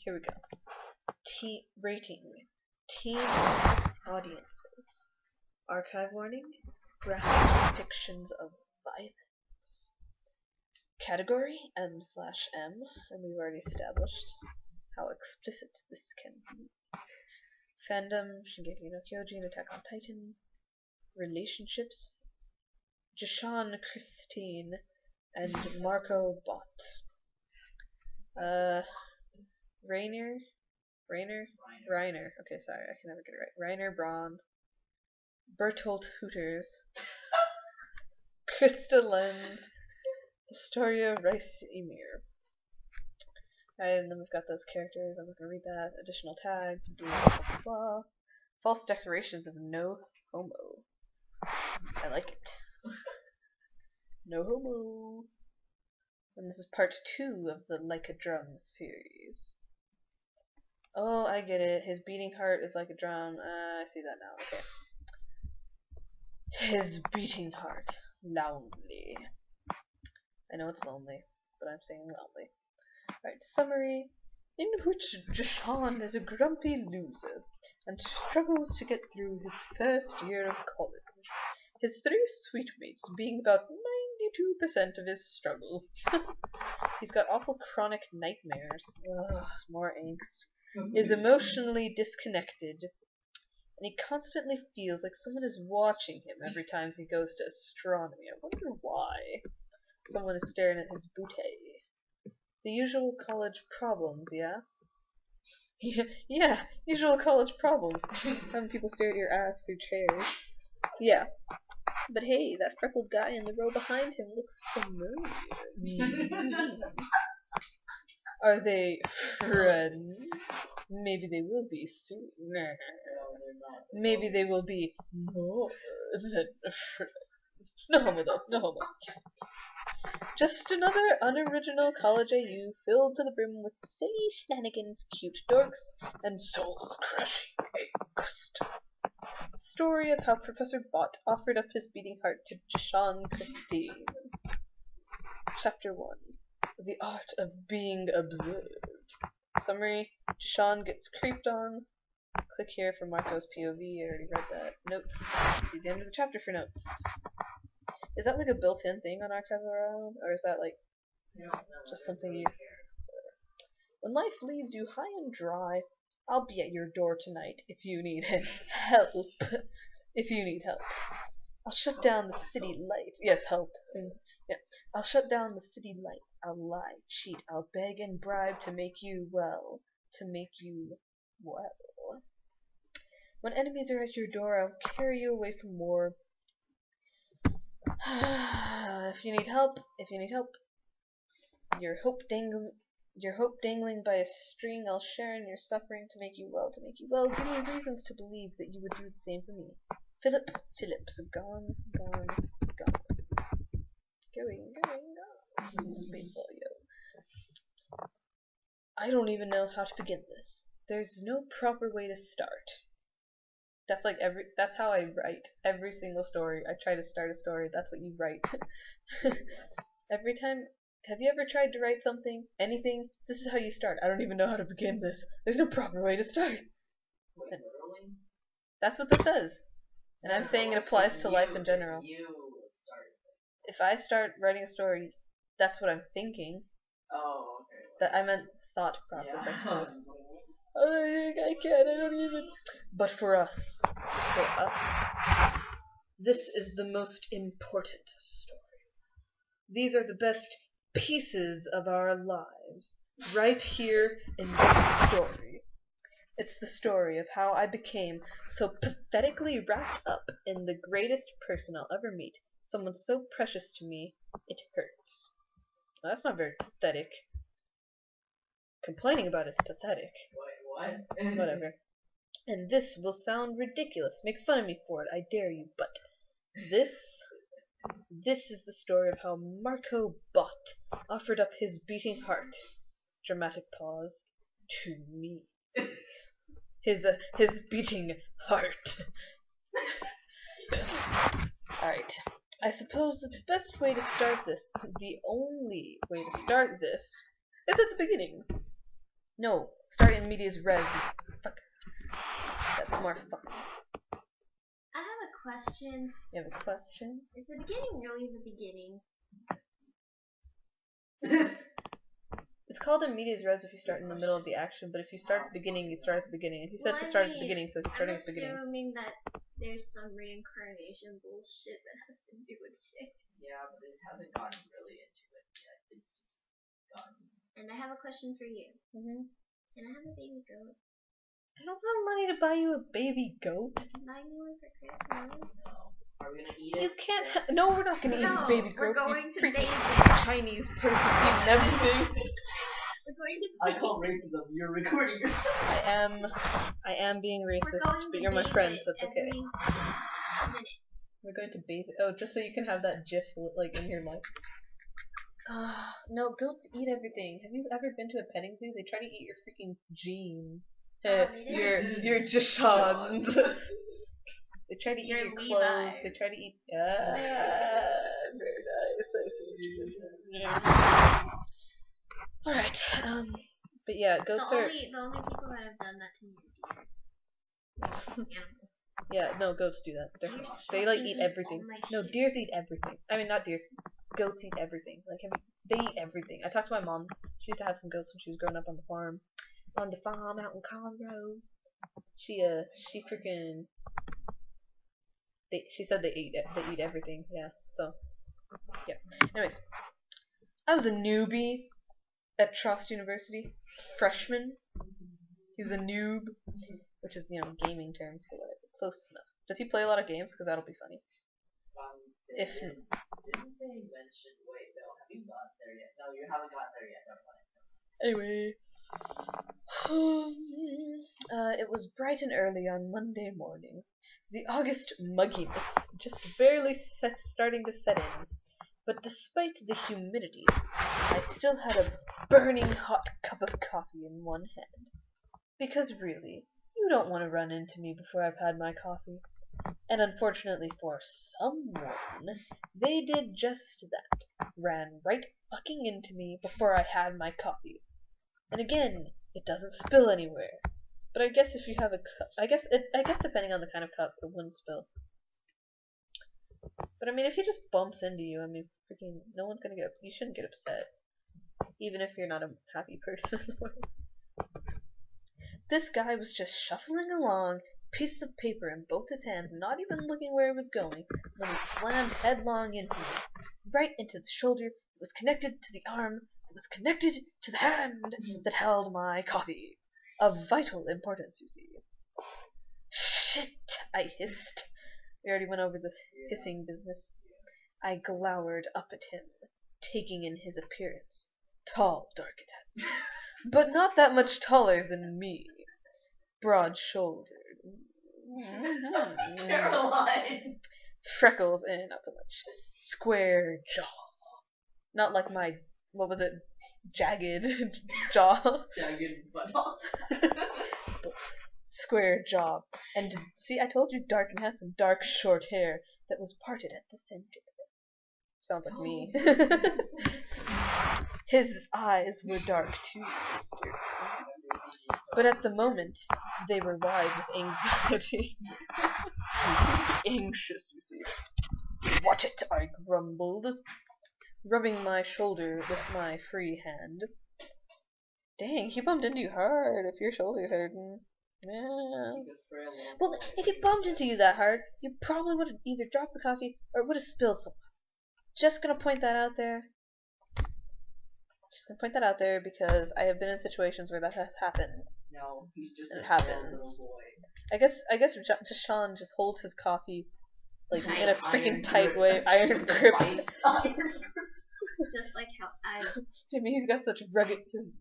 Here we go. Rating. Teen audiences. Archive warning. Graphic depictions of violence. Category M/M, and we've already established how explicit this can be. Fandom, Shingeki no Kyojin, Attack on Titan. Relationships, Jashawn Christine and Marco Bott. Reiner. Okay, sorry, I can never get it right. Reiner Braun. Bertolt Hooters. Krista Lenz. Historia Rice Emir. Alright, and then we've got those characters. I'm not gonna read that. Additional tags. Blah, blah, blah, blah. False decorations of no homo. I like it. No homo. And this is part 2 of the Like a Drum series. Oh, I get it. His beating heart is like a drum. I see that now. Okay. His beating heart. Lonely. I know it's lonely, but I'm saying lonely. Alright, summary. In which Jashawn is a grumpy loser and struggles to get through his first year of college. His 3 sweet mates being about 92% of his struggle. He's got awful chronic nightmares. Ugh, more angst. Is emotionally disconnected. And he constantly feels like someone is watching him every time he goes to astronomy. I wonder why. Someone is staring at his bootay. The usual college problems, yeah? Yeah, usual college problems. Having people stare at your ass through chairs. Yeah. But hey, that freckled guy in the row behind him looks familiar. Are they friends? Maybe they will be soon. Maybe they will be more than friends. No homo though, no homo. Just another unoriginal college AU filled to the brim with silly shenanigans, cute dorks, and soul-crushing angst. Story of how Professor Bott offered up his beating heart to Jashawn Christine. Chapter 1. The Art of Being Observed. Summary. Jashawn gets creeped on. Click here for Marco's POV. I already read that. Notes. See the end of the chapter for notes. Is that like a built-in thing on Archive Around? Or is that like just something you... When life leaves you high and dry, I'll be at your door tonight if you need help. If you need help. I'll shut down the city lights. Yes, help. Yeah. I'll shut down the city lights. I'll lie, cheat, I'll beg and bribe to make you well. When enemies are at your door, I'll carry you away from war. If you need help, your hope dangling by a string, I'll share in your suffering to make you well. Give me reasons to believe that you would do the same for me. Phillips, gone. Going. Spaceball, yo. I don't even know how to begin this. There's no proper way to start. That's how I write every single story. I try to start a story. That's what you write. Every time. Have you ever tried to write something? Anything? This is how you start. I don't even know how to begin this. There's no proper way to start. Wait, literally? That's what this says. And I'm saying it applies to life in general. If I start writing a story, that's what I'm thinking. Oh, okay. That I meant thought process, I suppose. I can't, I don't even. But for us, this is the most important story. These are the best pieces of our lives, right here in this story. It's the story of how I became so pathetically wrapped up in the greatest person I'll ever meet, someone so precious to me, it hurts. Well, that's not very pathetic. Complaining about it's pathetic. What? Whatever. And this will sound ridiculous. Make fun of me for it, I dare you, but this is the story of how Marco Bott offered up his beating heart, dramatic pause, to me. His beating heart. Alright. I suppose that the best way to start this, the only way to start this, is at the beginning. No, Start in medias res. Fuck. That's more fun. I have a question. You have a question? Is the beginning really the beginning? It's called in medias res if you start in the middle of the action, but if you start at the beginning, you start at the beginning. And he said to start at the beginning, so he's starting at the beginning. I'm assuming that there's some reincarnation bullshit that has to do with shit. Yeah, but it hasn't gotten really into it yet. It's just gotten. And I have a question for you. Mm-hmm. Can I have a baby goat? I don't have money to buy you a baby goat. Buy me one for Christmas. No. Are we gonna eat it? You can't. No, we're not gonna eat a baby goat. We're going to freaking bathe it. Chinese person eating everything. We're going to. I call racism. You're recording yourself. I am being We're racist, going but to you're my bathe friend, it so it's okay. every minute. We're going to bathe it. Oh, just so you can have that GIF like in your life. No, goats eat everything. Have you ever been to a petting zoo? They try to eat your freaking jeans. Your Jashans. They try to eat your clothes. They try to eat. Very nice. I see what you did. Alright, but yeah, goats are. The only people that have done that to me are deer. Animals. Yeah, no, goats do that. They like eat everything. No, deers eat everything. I mean, not deers. Goats eat everything. Like, they eat everything. I talked to my mom. She used to have some goats when she was growing up on the farm. On the farm out in Conroe. She freaking. She said they eat everything. Yeah. So, yeah. Anyways, I was a newbie at Trost University. Freshman. He was a noob, which is, gaming terms, but whatever. Close enough. Does he play a lot of games? Because that'll be funny. If didn't they mention? Wait, no. Have you gotten there yet? No, you haven't gotten there yet. Never mind. Anyway, it was bright and early on Monday morning. The August mugginess just barely starting to set in. But despite the humidity, I still had a burning hot cup of coffee in one hand. Because really, you don't want to run into me before I've had my coffee. And unfortunately for someone, they did just that. Ran right fucking into me before I had my coffee. And again, it doesn't spill anywhere. But I guess if you have a cup, I guess depending on the kind of cup, it wouldn't spill. But I mean, if he just bumps into you, I mean, freaking, no one's gonna you shouldn't get upset. Even if you're not a happy person. This guy was just shuffling along, pieces of paper in both his hands, not even looking where it was going, when he slammed headlong into me, right into the shoulder that was connected to the arm that was connected to the hand that held my coffee. Of vital importance, you see. Shit, I hissed. We already went over this hissing business. I glowered up at him, taking in his appearance. Tall, dark and handsome, but not that much taller than me. Broad-shouldered. Caroline. Freckles, not so much. Square jaw. Not like my, what was it? Jagged jaw. Jagged buttock. Square jaw. And see, I told you dark and handsome. Dark short hair that was parted at the center. Sounds like me. His eyes were dark too, but at the moment they were wide with anxiety. Anxious, you see. Watch it, I grumbled, rubbing my shoulder with my free hand. Dang, he bumped into you hard if your shoulder's hurting. Yeah. Well, if he bumped into you that hard, you probably would have either dropped the coffee or it would have spilled some. Just gonna point that out there. Just gonna point that out there because I have been in situations where that has happened. No, he's just it a happens. little boy. I guess Sean just holds his coffee like in a freaking tight grip. way, iron grip. Just like how I. I mean, he's got such rugged, his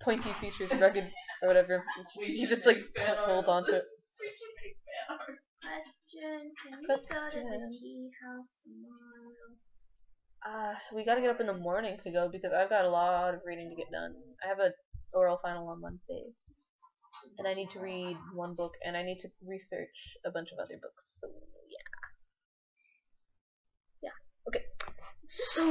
pointy features, rugged or whatever. He just like holds onto it. Question: Can we go to the tea house tomorrow? We gotta get up in the morning to go because I've got a lot of reading to get done. I have a oral final on Wednesday. And I need to read one book and I need to research a bunch of other books. So, yeah. Okay. So,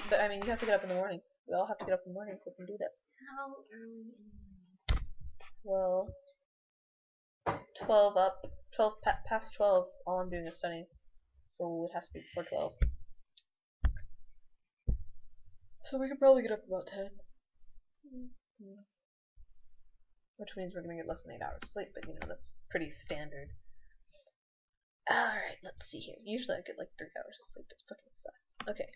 but I mean, you have to get up in the morning. We all have to get up in the morning if we can do that. How early in the morning? Well, 12 up, 12 past 12. All I'm doing is studying, so it has to be before 12. So we could probably get up about 10. Which means we're gonna get less than 8 hours of sleep, but you know, that's pretty standard. Alright, let's see here. Usually I get like 3 hours of sleep. It fucking sucks. Okay.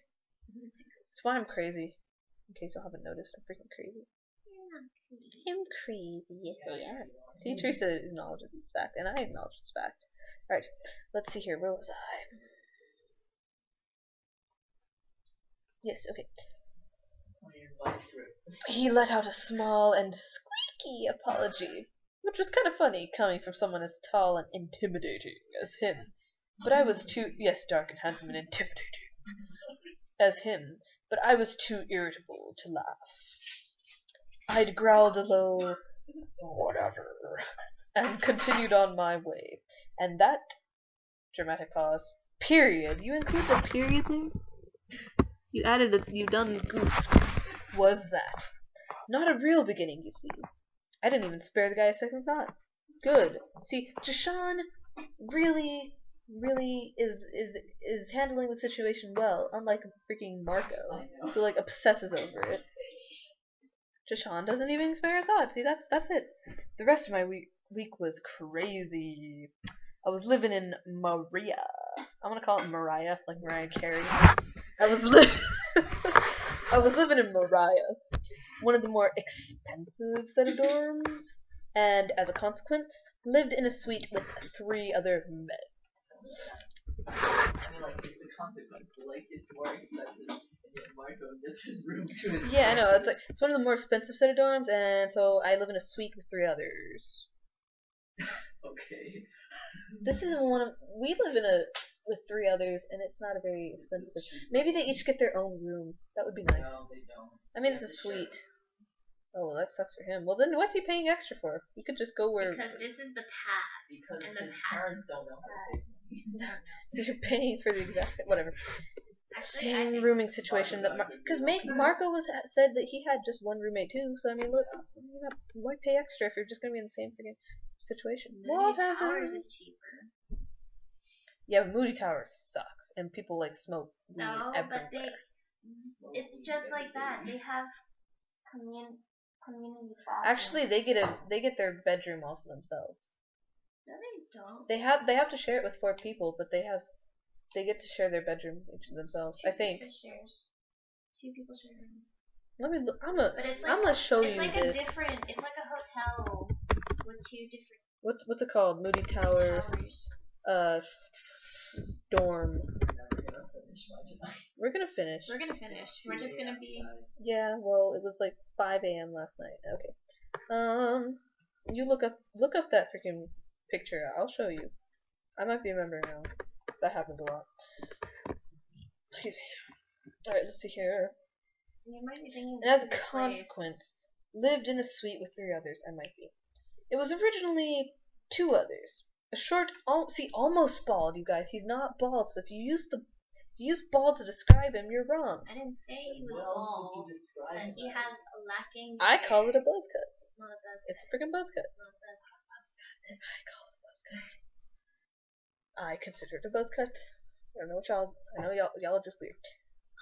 That's why I'm crazy. In case you haven't noticed, I'm freaking crazy. I'm crazy, yes I am. See, Teresa acknowledges this fact, and I acknowledge this fact. Alright, let's see here. Where was I? Yes, okay. He let out a small and squeaky apology, which was kind of funny coming from someone as tall and intimidating as him. But I was too, yes, dark and handsome and intimidating as him, but I was too irritable to laugh. I'd growled a low, whatever, and continued on my way. And that, dramatic pause, period. You include the period there? You added a, you done goofed. Was that. Not a real beginning, you see. I didn't even spare the guy a second thought. Good. See, Jashawn really is handling the situation well, unlike freaking Marco, who like obsesses over it. Jashawn doesn't even spare a thought. See, that's it. The rest of my week was crazy. I was living in Maria. I'm gonna call it Mariah, like Mariah Carey. I was living in Mariah, one of the more expensive set of dorms, and as a consequence, lived in a suite with 3 other men. I mean, like, it's a consequence, but, like, it's more expensive, and yet Marco gets his room to his Yeah, I know, it's one of the more expensive set of dorms, and so I live in a suite with 3 others. Okay. This is we live with 3 others, and it's not a very expensive. Maybe they each get their own room. That would be nice. No, they don't. I mean, it's a suite. Oh, well, that sucks for him. Well, then what's he paying extra for? He could just go where... Because this is the past. Because and his parents don't know how to save money. You're paying for the exact same... Whatever. Actually, I Same think rooming situation that... Because Marco said that he had just one roommate, too. So, I mean, look, why pay extra if you're just going to be in the same freaking situation? Moody Towers is cheaper. Yeah, Moody Towers sucks. And people, like, smoke weed So, everywhere. but it's just like that. They have community bathrooms. Actually, they get their bedroom all to themselves. No, they don't. They have to share it with 4 people, but they get to share their bedroom each to themselves. I think. 2 people share a room. Let me look. I'm But gonna show you it's like this. it's like a hotel with 2 different What's it called? Moody Towers. Dorm. We're gonna finish. We're gonna finish. We're just gonna be. Yeah. Well, it was like 5 a.m. last night. Okay. You look up that freaking picture. I'll show you. I might be a member now. That happens a lot. Excuse me. Alright, let's see here. You might be thinking. And as a consequence, lived in a suite with 3 others. I might be. It was originally 2 others. A short, almost bald, you guys. He's not bald, so if you use bald to describe him, you're wrong. I didn't say he was bald. But he has a lacking. I call it a buzz cut. It's not a buzz cut. It's a freaking buzz cut. It's not a buzz cut. I call it a buzz cut. I consider it a buzz cut. I don't know what y'all. I know y'all are just weird.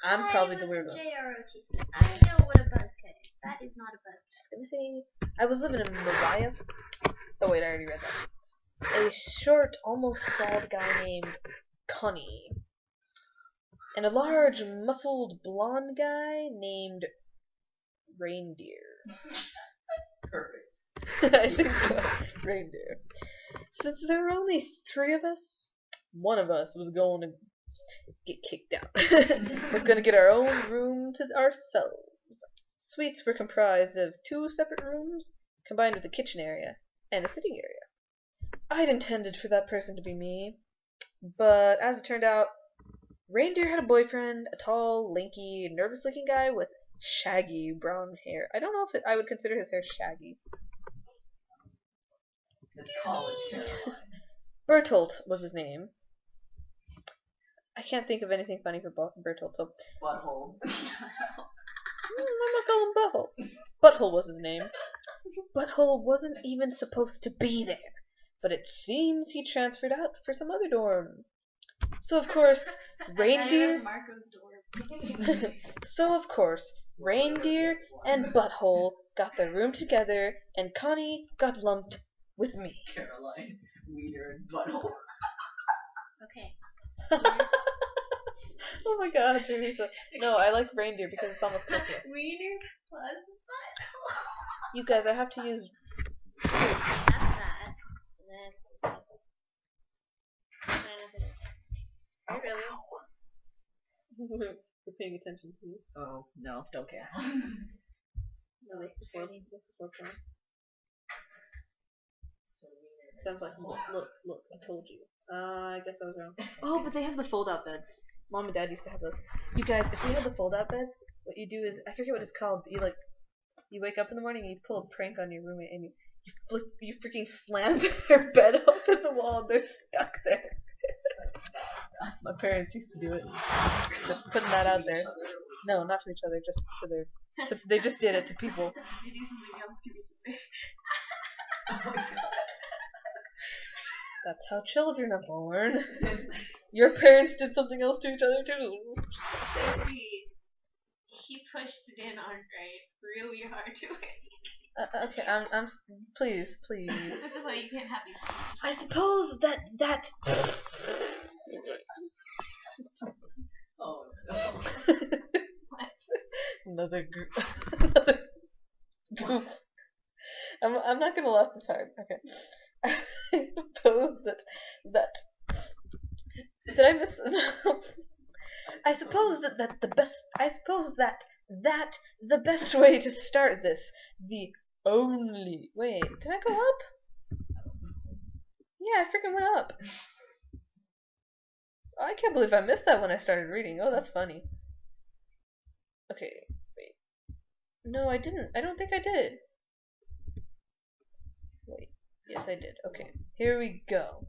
I'm probably the weird one. JROTC. I know what a buzz cut is. That is not a buzz cut. Just gonna say, I was living in Mariah. Oh wait, I already read that. A short, almost bald guy named Connie, and a large, muscled, blonde guy named Reindeer. Perfect. I think so. Reindeer. Since there were only 3 of us, one of us was going to get kicked out. Was going to get our own room to ourselves. Suites were comprised of 2 separate rooms, combined with a kitchen area and a sitting area. I'd intended for that person to be me, but as it turned out, Reindeer had a boyfriend, a tall, lanky, nervous-looking guy with shaggy brown hair. I don't know if I would consider his hair shaggy. It's college hairline. Bertolt was his name. I can't think of anything funny for Bertolt, so... Butthole. I'm not calling him Butthole. Butthole was his name. Butthole wasn't even supposed to be there, but it seems he transferred out for some other dorm. So of course, Reindeer. So of course, Reindeer and Butthole got their room together, and Connie got lumped with me. Caroline, Wiener, and Butthole. Okay. Oh my god, Teresa. No, I like Reindeer because it's almost Christmas. Wiener plus butthole. You guys, I have to use. That's that. And then. Really? We're paying attention to you. Oh, no, don't care. No, that's the fourth one. Sounds like, look, I told you. I guess I was wrong. Oh, but they have the fold-out beds. Mom and Dad used to have those. You guys, if we had the fold-out beds, what you do is, I forget what it's called, but you wake up in the morning and you pull a prank on your roommate and you freaking slam their bed up in the wall and they're stuck there. My parents used to do it. Just putting that out there. No, not to each other, just to they just did it to people. They do something else to each other. That's how children are born. Your parents did something else to each other too. He pushed it in on Ray really hard to it. Okay, I'm please. This is why you can't have these. I suppose that Oh, no. What? Another goof. I'm not gonna laugh this hard. Okay. I suppose that did I miss? I suppose that the best way to start this, the only wait, did I go up? Yeah, I freaking went up. I can't believe I missed that when I started reading. Oh, that's funny. Okay, wait. No, I didn't. I don't think I did. Wait. Yes, I did. Okay, here we go.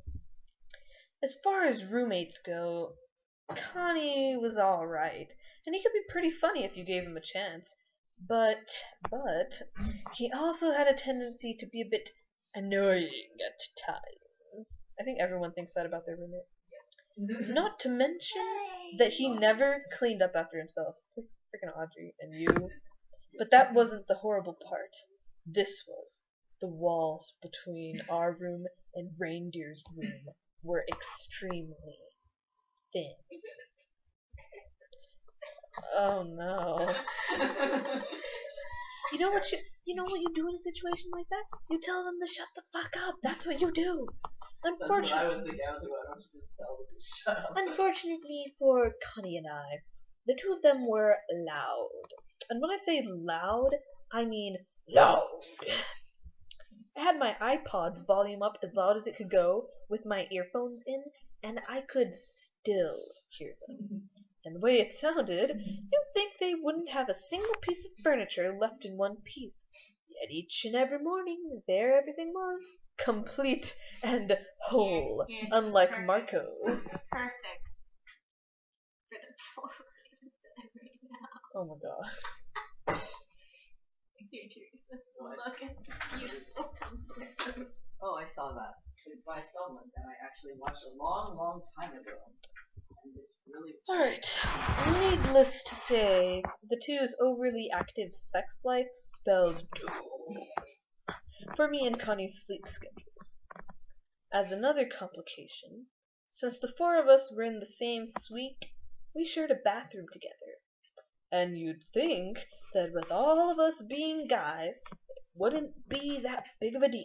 As far as roommates go, Connie was alright, and he could be pretty funny if you gave him a chance. But he also had a tendency to be a bit annoying at times. I think everyone thinks that about their roommate. Not to mention that he never cleaned up after himself. It's like freaking Audrey and you. But that wasn't the horrible part. This was. The walls between our room and Reindeer's room were extremely thin. Oh no. You know what you do in a situation like that? You tell them to shut the fuck up. That's what you do. That's what I was thinking. I was like, why don't you just tell them to shut up? Unfortunately for Connie and I, the two of them were loud. And when I say loud, I mean loud. I had my iPod's volume up as loud as it could go with my earphones in, and I could still hear them. And the way it sounded, you'd think they wouldn't have a single piece of furniture left in one piece. Yet each and every morning, there everything was, complete and whole, unlike Marco's. Perfect. For the poor right now. Oh my god. Here, Teresa. Look at the beautiful Tumblr. Oh, I saw that. It's by someone that I actually watched a long, long time ago. And it's really... Alright. Needless to say, the two's overly active sex life spelled doom for me and Connie's sleep schedules. As another complication, since the four of us were in the same suite, we shared a bathroom together. And you'd think that with all of us being guys, it wouldn't be that big of a deal.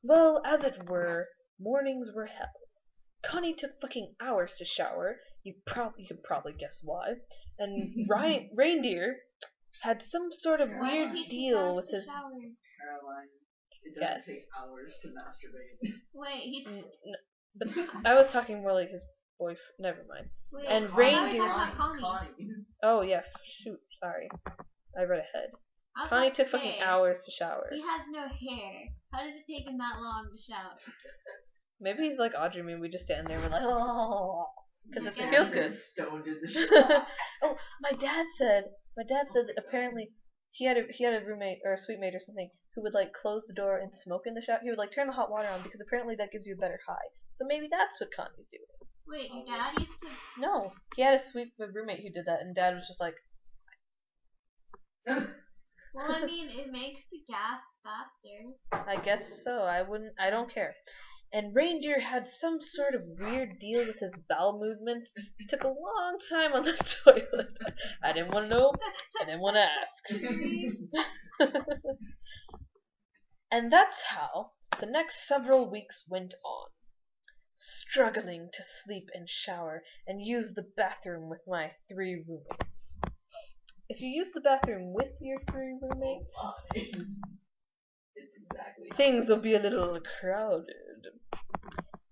Well, as it were, mornings were hell. Connie took fucking hours to shower. You could probably guess why. And Reindeer had some sort of weird deal with his... Caroline, it doesn't take hours to masturbate. Wait, but I was talking more like his boyfriend. Never mind. Wait, and Connie, Reindeer... Connie. Oh yeah, shoot, sorry. I read ahead. Connie took fucking hours to shower. He has no hair. How does it take him that long to shower? Maybe he's like Audrey. Maybe we just stand there and we're like, oh, because it feels good. Stoned in the shower. Oh, my dad said that apparently he had a roommate or a suite mate or something who would like close the door and smoke in the shower. He would like turn the hot water on because apparently that gives you a better high. So maybe that's what Connie's doing. Wait, your dad used to... No, he had a suite roommate who did that, and Dad was just like... Well, I mean, it makes the gas faster. I guess so. I don't care. And Reindeer had some sort of weird deal with his bowel movements. It took a long time on the toilet. I didn't want to know. I didn't want to ask. And that's how the next several weeks went on. Struggling to sleep and shower and use the bathroom with my 3 roommates. If you use the bathroom with your 3 roommates, things will be a little crowded.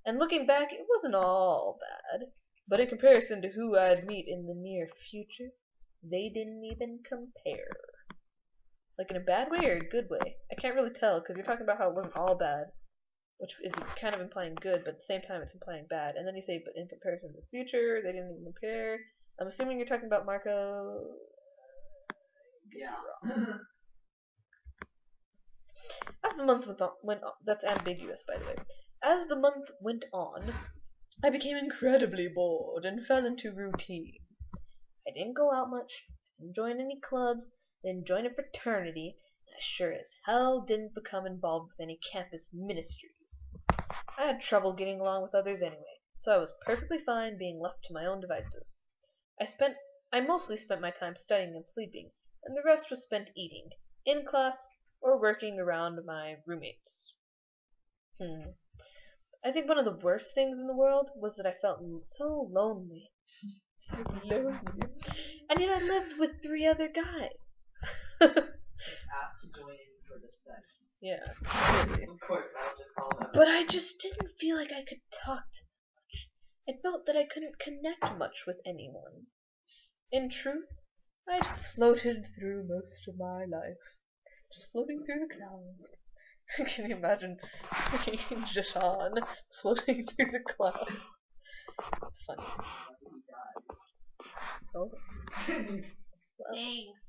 And looking back, it wasn't all bad. But in comparison to who I'd meet in the near future, they didn't even compare. Like in a bad way or a good way? I can't really tell because you're talking about how it wasn't all bad, which is kind of implying good, but at the same time it's implying bad. And then you say, but in comparison to the future, they didn't even compare. I'm assuming you're talking about Marco. Yeah. As the month went on, that's ambiguous, by the way. As the month went on, I became incredibly bored and fell into routine. I didn't go out much, didn't join any clubs, didn't join a fraternity, and I sure as hell didn't become involved with any campus ministries. I had trouble getting along with others anyway, so I was perfectly fine being left to my own devices. I mostly spent my time studying and sleeping, and the rest was spent eating, in class, or working around my roommates. I think one of the worst things in the world was that I felt so lonely. So lonely. And yet I lived with 3 other guys. Asked to join in for the sex. Yeah. Of course, that'll just solve it. But I just didn't feel like I could talk to them much. I felt that I couldn't connect much with anyone. In truth, I'd floated through most of my life. Just floating through the clouds. Can you imagine Jashan floating through the clouds? It's funny. Oh. Well, Thanks.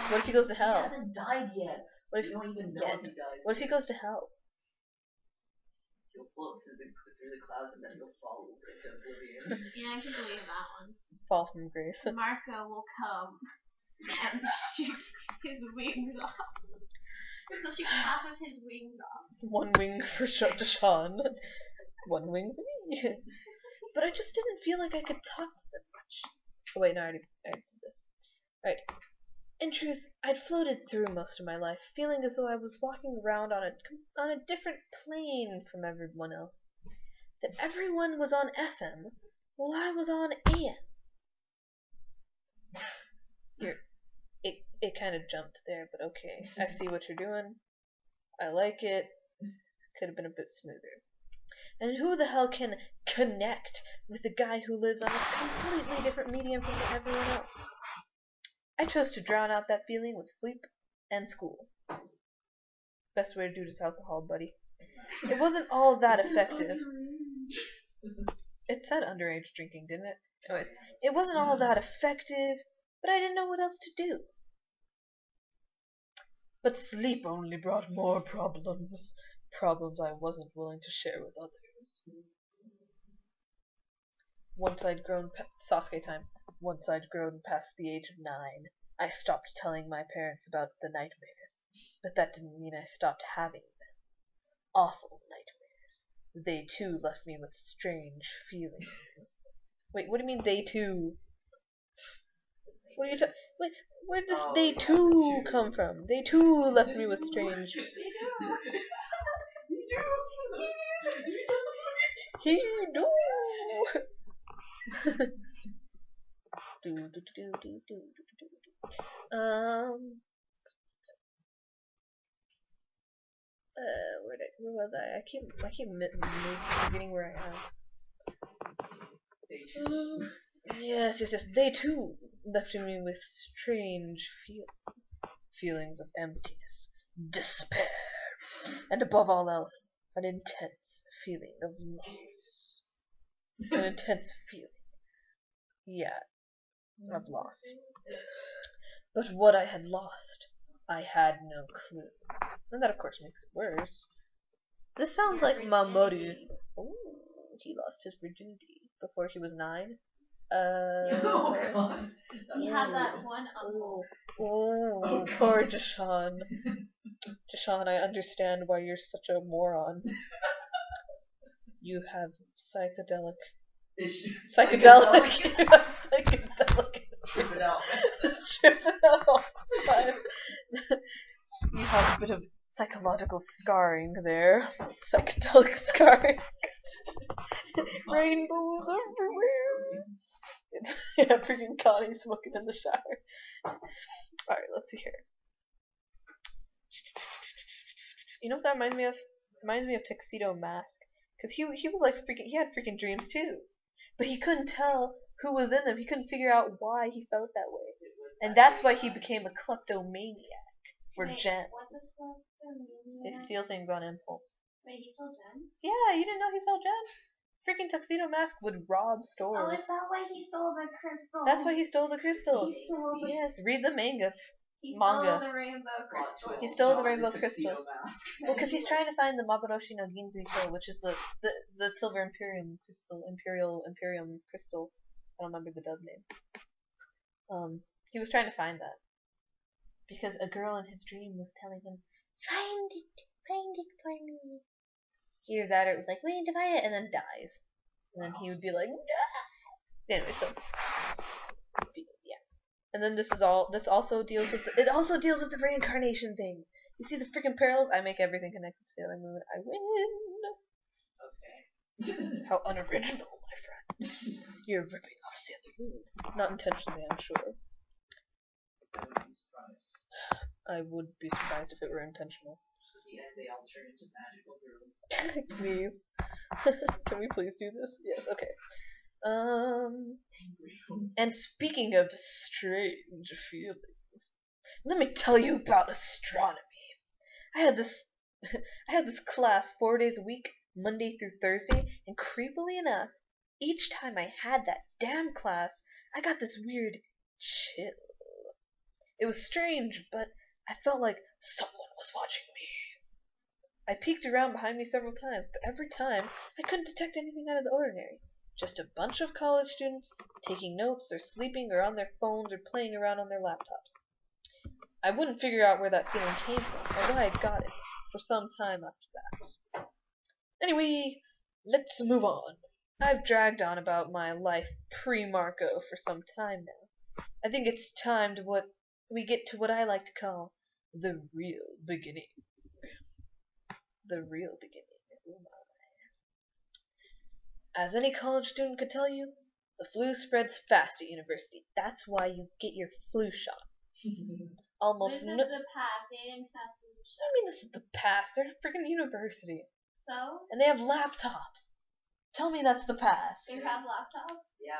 what if he goes to He hell? hasn't died yet. What if You don't even know yet? if he dies. What if he goes to hell? He'll float through the clouds and then he'll fall over into oblivion. Yeah, I can believe that one. Fall from grace. Marco will come and shoot his wings off. He'll shoot half of his wings off. 1 wing for Jashan. 1 wing for me. But I just didn't feel like I could talk to them much. Oh wait, no, I already did this. Right. In truth, I'd floated through most of my life, feeling as though I was walking around on a different plane from everyone else. That everyone was on FM, while I was on AM. It kind of jumped there, but okay. I see what you're doing. I like it. Could have been a bit smoother. And who the hell can connect with a guy who lives on a completely different medium from everyone else? I chose to drown out that feeling with sleep and school. Best way to do it is alcohol, buddy. It wasn't all that effective. It said underage drinking, didn't it? Anyways, it wasn't all that effective, but I didn't know what else to do. But sleep only brought more problems. Problems I wasn't willing to share with others. Once I'd grown past the age of 9, I stopped telling my parents about the nightmares. But that didn't mean I stopped having them. Awful nightmares. They too left me with strange feelings. Wait, what do you mean they too? What are you Wait, where does they too come from? They too left me with strange. They do. He do. Where was I? I keep forgetting where I am. Yes. They too left me with strange feelings of emptiness, despair, and above all else, an intense feeling of loss. An intense feeling, of loss. But what I had lost, I had no clue. And that, of course, makes it worse. This sounds like Mamoru. Oh, he lost his virginity before he was 9. Oh god. He had that one uncle. Oh, poor Jashawn. Jashawn, I understand why you're such a moron. You have psychedelic. Psychedelic. You have psychedelic. Trip it out. Trip it out all the time. You have a bit of psychological scarring there. Psychedelic scarring. Rainbows everywhere. It's freaking Connie smoking in the shower. Alright, let's see here. You know what that reminds me of? Reminds me of Tuxedo Mask. Because he was like freaking, he had freaking dreams too. But he couldn't tell who was in them. He couldn't figure out why he felt that way. And that's why he became a kleptomaniac for gems. What's a kleptomaniac? They steal things on impulse. Wait, he stole gems? Yeah, you didn't know he stole gems? Freaking Tuxedo Mask would rob stores. Oh, is that why he stole the crystals? That's why he stole the crystals. He stole the... Yes, read the manga. He Manga. stole the rainbow crystals. He stole the rainbow crystals. Well, because he's trying to find the Maboroshi no Ginzuiko, which is the Silver Imperium crystal, Imperium crystal. I don't remember the dub name. He was trying to find that because a girl in his dream was telling him, find it for me. Either that or it was like, we need to find it, and then dies. And then he would be like, no! Anyway, so yeah. And then this also deals with the reincarnation thing. You see the freaking parallels? I make everything connect with Sailor Moon. I win. Okay. How unoriginal, my friend. You're ripping off Sailor Moon. Not intentionally, I'm sure. I would be surprised. I would be surprised if it were intentional. At the end, they all turn into magical girls. Please. Can we please do this? Yes, okay. And speaking of strange feelings, let me tell you about astronomy. I had this class 4 days a week, Monday through Thursday, and creepily enough, each time I had that damn class, I got this weird chill. It was strange, but I felt like someone was watching me. I peeked around behind me several times, but every time I couldn't detect anything out of the ordinary. Just a bunch of college students taking notes or sleeping or on their phones or playing around on their laptops. I wouldn't figure out where that feeling came from or why I got it for some time after that. Anyway, let's move on. I've dragged on about my life pre-Marco for some time now. I think it's time we get to what I like to call the real beginning. The real beginning. As any college student could tell you, the flu spreads fast at university. That's why you get your flu shot. Almost This is the past. They didn't have flu shot. I mean, this is the past. They're a freaking university. So? And they have laptops. Tell me that's the past. They have laptops? Yeah,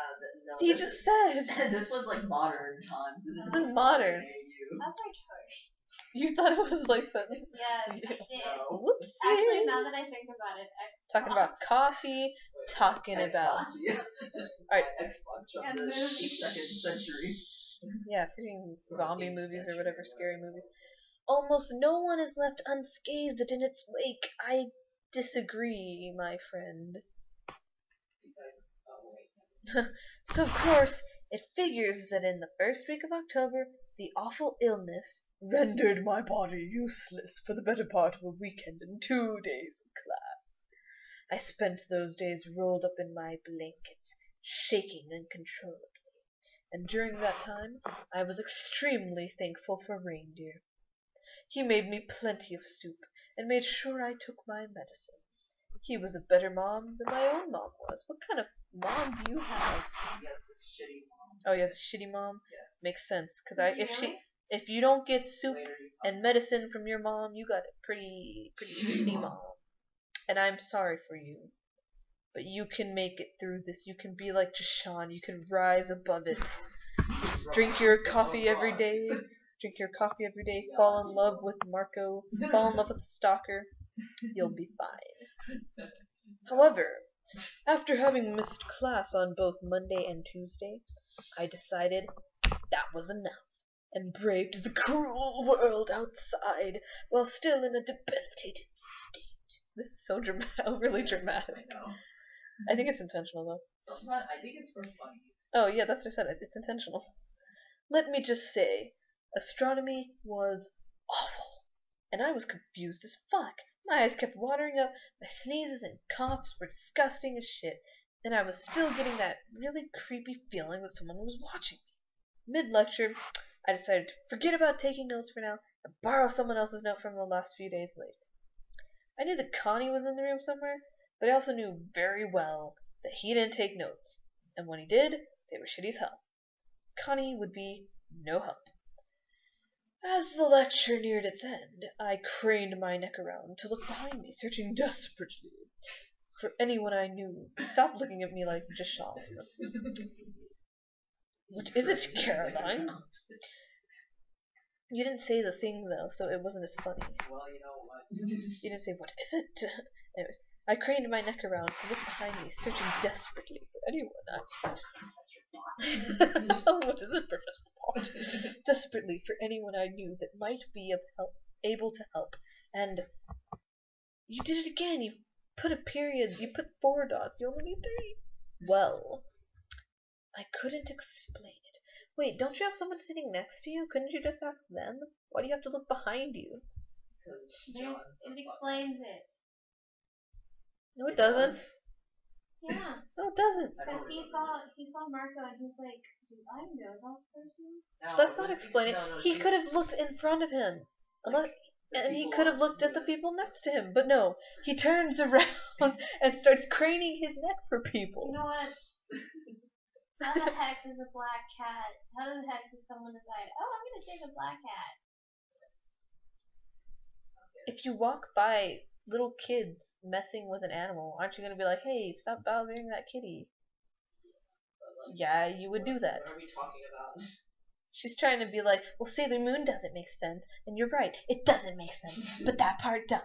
no. You just said. This was like modern times. This is modern. That's retarded. You thought it was like something. Yes, I did. No. Whoops. Actually, now that I think about it, Xbox. Talking about coffee. Talking about. Yeah. Alright. Xbox from And the movies. 2nd century. Yeah, freaking zombie movies or whatever, scary movies. Almost no one is left unscathed in its wake. I disagree, my friend. So, of course, it figures that in the first week of October, the awful illness rendered my body useless for the better part of a weekend and 2 days of class. I spent those days rolled up in my blankets, shaking uncontrollably, and during that time I was extremely thankful for Reindeer. He made me plenty of soup, and made sure I took my medicine. He was a better mom than my own mom was. What kind of mom do you have? He has this shitty mom. Oh, he has a shitty mom? Yes. Makes sense, because Really? if you don't get soup Later you and medicine from your mom, you got a pretty shitty mom. And I'm sorry for you. But you can make it through this. You can be like Jashawn. You can rise above it. Just drink your coffee every day. Drink your coffee every day. Fall in love with Marco. Fall in love with the stalker. You'll be fine. However, after having missed class on both Monday and Tuesday, I decided that was enough. and braved the cruel world outside while still in a debilitated state. This is so overly dramatic. I think it's intentional though. Sometimes I think it's for funnies. Oh yeah, that's what I said. It's intentional. Let me just say, astronomy was awful, and I was confused as fuck. My eyes kept watering up, my sneezes and coughs were disgusting as shit, and I was still getting that really creepy feeling that someone was watching me. Mid-lecture, I decided to forget about taking notes for now and borrow someone else's note from the last few days later. I knew that Connie was in the room somewhere, but I also knew very well that he didn't take notes, and when he did, they were shitty as hell. Connie would be no help. As the lecture neared its end, I craned my neck around to look behind me, searching desperately for anyone I knew. Stop looking at me like Jashal. What is it, Caroline? You didn't say the thing, though, so it wasn't as funny. Well, you know what? You didn't say, what is it? Anyways, I craned my neck around to look behind me, searching desperately for anyone What is it, Professor Pott? Desperately for anyone I knew that might be able to help. And you did it again. You put a period. You put 4 dots. You only need 3. Well, I couldn't explain it. Wait, don't you have someone sitting next to you? Couldn't you just ask them? Why do you have to look behind you? It explains it. No, it doesn't. Yeah. No, it doesn't. Because he saw Marco and he's like, do I know that person? No, Let's not explain it. no, He could have looked in front of him. And he could have looked at the people next to him. But no, he turns around and starts craning his neck for people. You know what? How the heck does a black cat, how the heck does someone decide, oh, I'm going to take a black cat? If you walk by little kids messing with an animal, aren't you going to be like, hey, stop bothering that kitty? Yeah, you would do that. What are we talking about? She's trying to be like, well, Sailor Moon doesn't make sense. And you're right, it doesn't make sense. But that part does.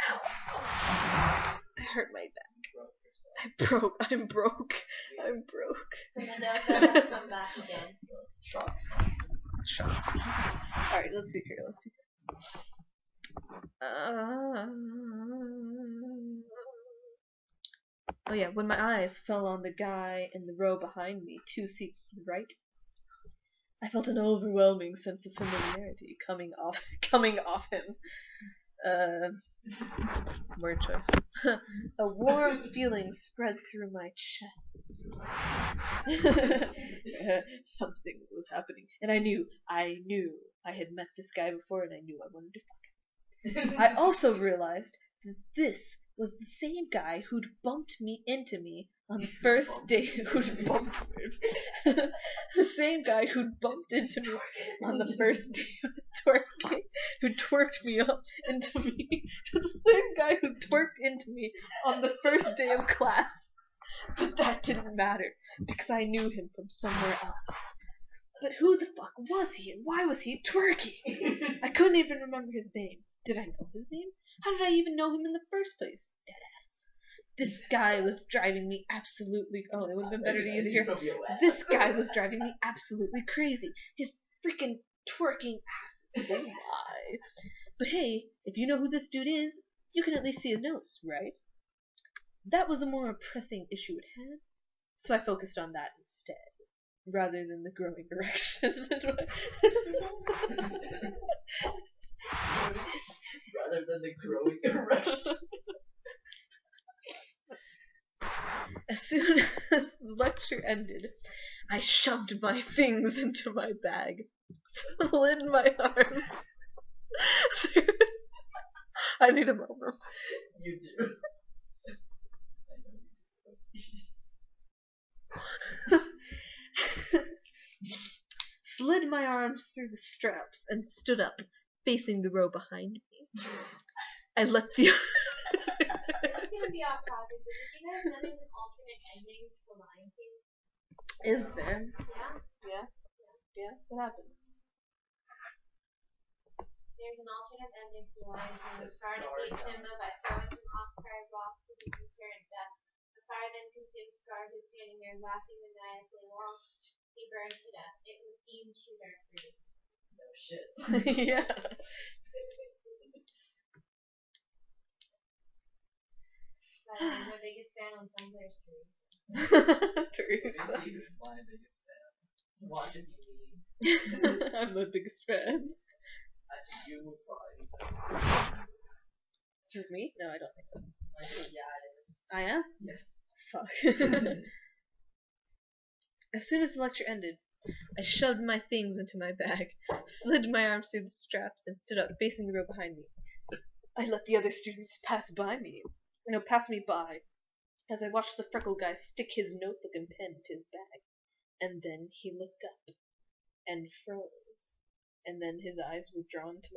Ow. I hurt my back. I'm broke. And then they'll come back again. Trust. Alright, let's see here. Oh yeah, when my eyes fell on the guy in the row behind me, 2 seats to the right, I felt an overwhelming sense of familiarity coming off him. Word choice. A warm feeling spread through my chest. Something was happening, and I knew I had met this guy before, and I knew I wanted to fuck him. I also realized that this was the same guy who'd bumped into me on the first day. The same guy who'd bumped into me on the first day of twerking, who twerked me up into me. The same guy who twerked into me on the first day of class. But that didn't matter, because I knew him from somewhere else. But who the fuck was he, and why was he twerking? I couldn't even remember his name. Did I know his name? How did I even know him in the first place? Deadass. This guy was driving me absolutely... Oh, it would have been better to use it here. This guy was driving me absolutely crazy. His freaking twerking ass is oh my. But hey, if you know who this dude is, you can at least see his nose, right? That was a more pressing issue at hand, so I focused on that instead, rather than the growing erection. Rather than the growing erection. As soon as the lecture ended, I shoved my things into my bag, slid my arm. I need a moment. You do. Slid my arms through the straps and stood up, facing the row behind me. I let the... That's going to be off topic, but did you guys know there's an alternate ending to Lion King? Is there? Yeah. Yeah? What happens? There's an alternate ending to Lion King. Scar defeats Simba by throwing him off a carved rock to his apparent death. The fire then consumes Scar, who's standing there laughing maniacally while he burns to death. It was deemed too dark for Disney. No shit. Yeah. I'm my biggest fan on Tumblr is Teresa. Teresa. Steven's my biggest fan. Want to be me. I'm the biggest fan. I think you would probably. For me? No, I don't think so. Yeah, it is. I am? Yes. Fuck. As soon as the lecture ended, I shoved my things into my bag, slid my arms through the straps, and stood up, facing the row behind me. I let the other students pass me by, as I watched the freckled guy stick his notebook and pen into his bag. And then he looked up and froze. And then his eyes were drawn to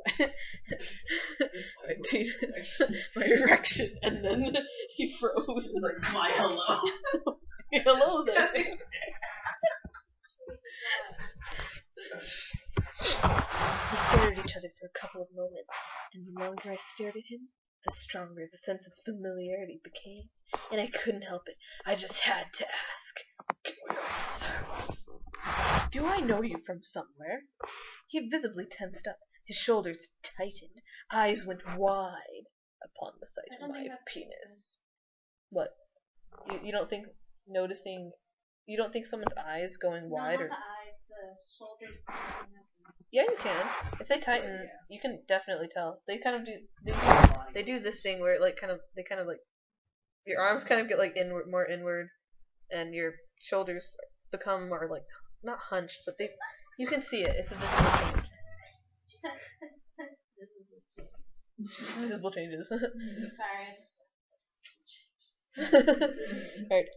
my penis, my erection, and then he froze. It's like, my hello. Hello there. We stared at each other for a couple of moments, and the longer I stared at him, the stronger the sense of familiarity became, and I couldn't help it. I just had to ask, "Can we have sex?" "Do I know you from somewhere?" He visibly tensed up. His shoulders tightened. Eyes went wide upon the sight of my penis. What? You don't think noticing... You don't think someone's eyes going wide? No, Or not the eyes, the shoulders tightening up. yeah, you can. If they tighten, you can definitely tell. They kind of do. They do this thing where it like they kind of like your arms kind of get like inward, more inward, and your shoulders become more like not hunched, but you can see it. It's a visible change. Visible changes. Sorry, I just. Alright.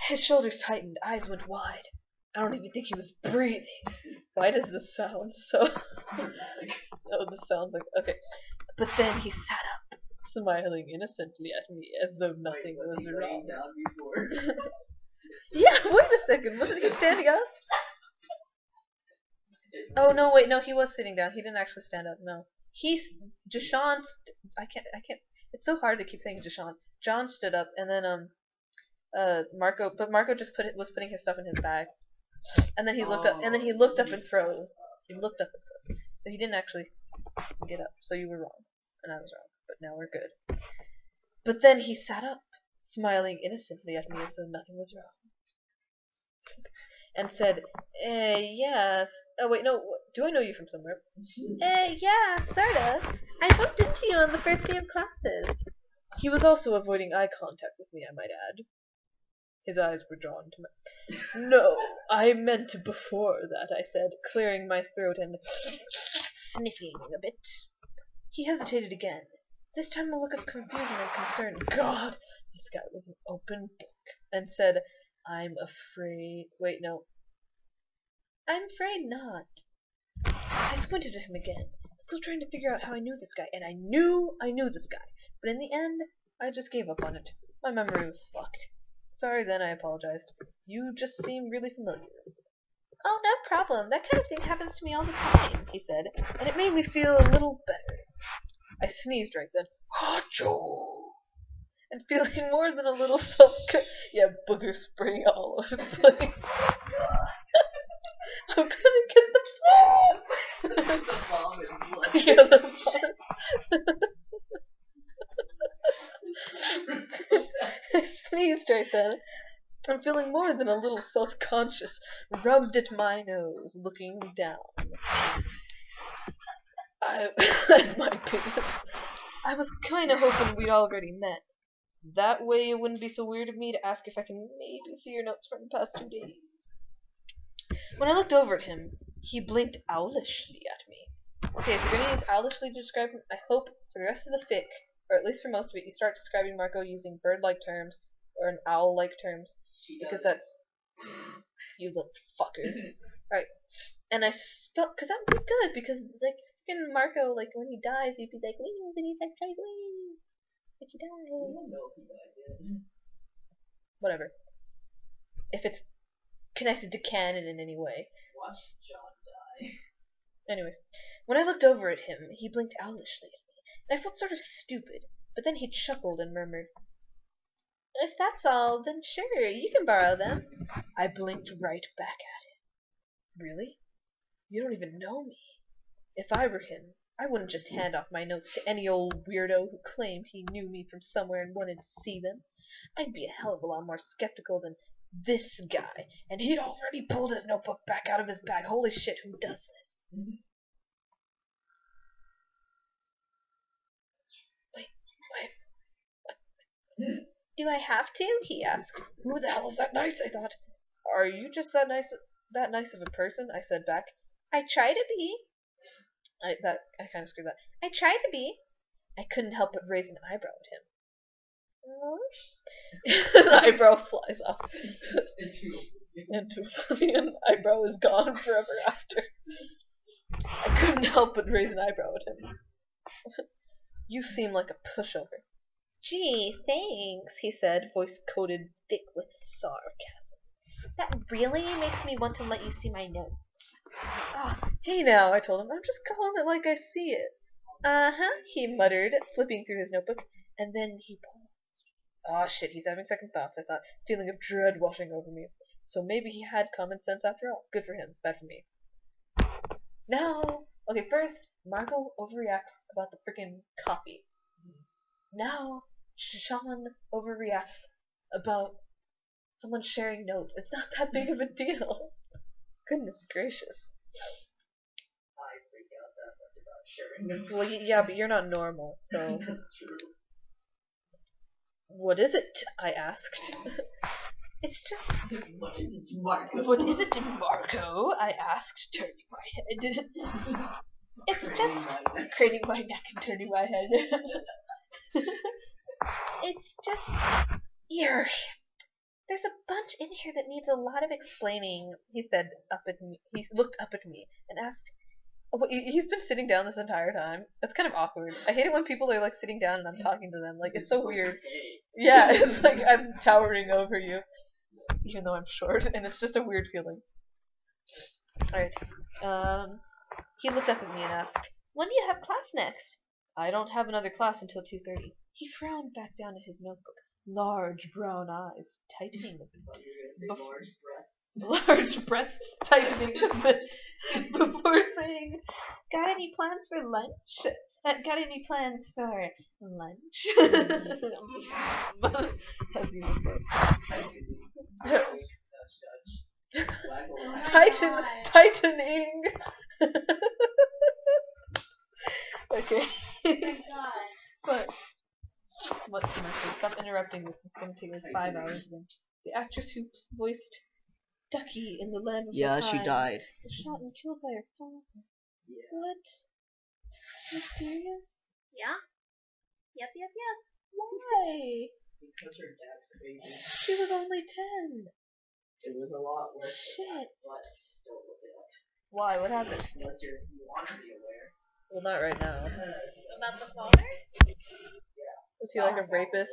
His shoulders tightened, eyes went wide. I don't even think he was breathing. Why does this sound so... Oh, this sounds like... Okay. But then he sat up, smiling innocently at me as though nothing was wrong. Down before. Yeah, wait a second. Wasn't he standing up? Oh, no, wait. No, he was sitting down. He didn't actually stand up. No. Jashawn... I can't... It's so hard to keep saying Jashawn. John stood up, and then, Marco just was putting his stuff in his bag. And then he looked up, and then he looked up and froze. He looked up and froze. So he didn't actually get up. So you were wrong, and I was wrong. But now we're good. But then he sat up, smiling innocently at me as though nothing was wrong, and said, yes. Oh wait, no. Do I know you from somewhere? Yeah, sorta. I bumped into you on the first day of classes. He was also avoiding eye contact with me, I might add. His eyes were drawn to my... No, I meant before that, I said, clearing my throat and sniffing a bit. He hesitated again, this time a look of confusion and concern. God, this guy was an open book, and said, I'm afraid... Wait, no. I'm afraid not. I squinted at him again, still trying to figure out how I knew this guy, and I knew this guy. But in the end, I just gave up on it. My memory was fucked. Sorry then, I apologized. You just seem really familiar. Oh, no problem. That kind of thing happens to me all the time, he said, and it made me feel a little better. I sneezed right then. Hacho! And feeling more than a little yeah, booger spraying all over the place. I'm gonna get the The vomit blood. yeah, the I sneezed right then. I'm feeling more than a little self-conscious. Rubbed at my nose, looking down. I at my penis. I was kinda hoping we'd already met. That way it wouldn't be so weird of me to ask if I can maybe see your notes from the past 2 days. When I looked over at him, he blinked owlishly at me. Okay, if you're gonna use owlishly to describe him, I hope for the rest of the fic, or at least for most of it, you start describing Marco using bird-like terms or an owl-like terms, because that's you little fucker. Right. And I felt, because that would be good, because like freaking Marco, like when he dies, he'd be like, wings, and he'd like try his wings, like he dies. I don't know if he dies yet. Whatever. If it's connected to canon in any way. Watch John die. Anyways, when I looked over at him, he blinked owlishly at me, and I felt sort of stupid, but then he chuckled and murmured, If that's all, then sure, you can borrow them. I blinked right back at him. Really? You don't even know me. If I were him, I wouldn't just hand off my notes to any old weirdo who claimed he knew me from somewhere and wanted to see them. I'd be a hell of a lot more skeptical than this guy, and he'd already pulled his notebook back out of his bag. Holy shit, who does this? Wait. Do I have to? He asked. Who the hell is that nice? I thought. Are you just that nice of a person? I said back. I try to be. I kind of screwed that. I try to be. I couldn't help but raise an eyebrow at him. His eyebrow flies off. Into oblivion. Eyebrow is gone forever after. I couldn't help but raise an eyebrow at him. You seem like a pushover. Gee, thanks, he said, voice coated thick with sarcasm. That really makes me want to let you see my notes. Ah, hey now, I told him. I'm just calling it like I see it. Uh-huh, he muttered, flipping through his notebook, and then he paused. Ah, shit, he's having second thoughts, I thought, feeling of dread washing over me. So maybe he had common sense after all. Good for him, bad for me. Now, okay, first, Margot overreacts about the freaking copy. Now, Sean overreacts about someone sharing notes. It's not that big of a deal. Goodness gracious. I freak out that much about sharing notes. Well, yeah, but you're not normal, so... That's true. What is it? I asked. It's just... What is it, Marco? What is it, Marco? I asked, turning my head. It's just... craning my neck and turning my head. It's just... Here. There's a bunch in here that needs a lot of explaining, he said up at me. He looked up at me and asked... He's been sitting down this entire time. That's kind of awkward. I hate it when people are like sitting down and I'm talking to them. Like, it's so weird. Yeah, it's like I'm towering over you. Even though I'm short, and it's just a weird feeling. Alright. He looked up at me and asked, when do you have class next? I don't have another class until 2:30. He frowned back down at his notebook. Large brown eyes tightening a bit. Large breasts. Large breasts tightening a bit before saying, got any plans for lunch? Got any plans for lunch? As you would say. Tightening. Okay. But what semester? Stop interrupting this. This is going to take like 5 hours again. The actress who voiced Ducky in The Land Before Time. Yeah, she died. Was shot and killed by her father. Yeah. What? Are you serious? Yeah? Yep. Why? Because her dad's crazy. She was only 10. It was a lot worse. Shit. But still look it up. Why? What happened? Unless you want to be aware. Well, not right now. About the father? Was he like a rapist?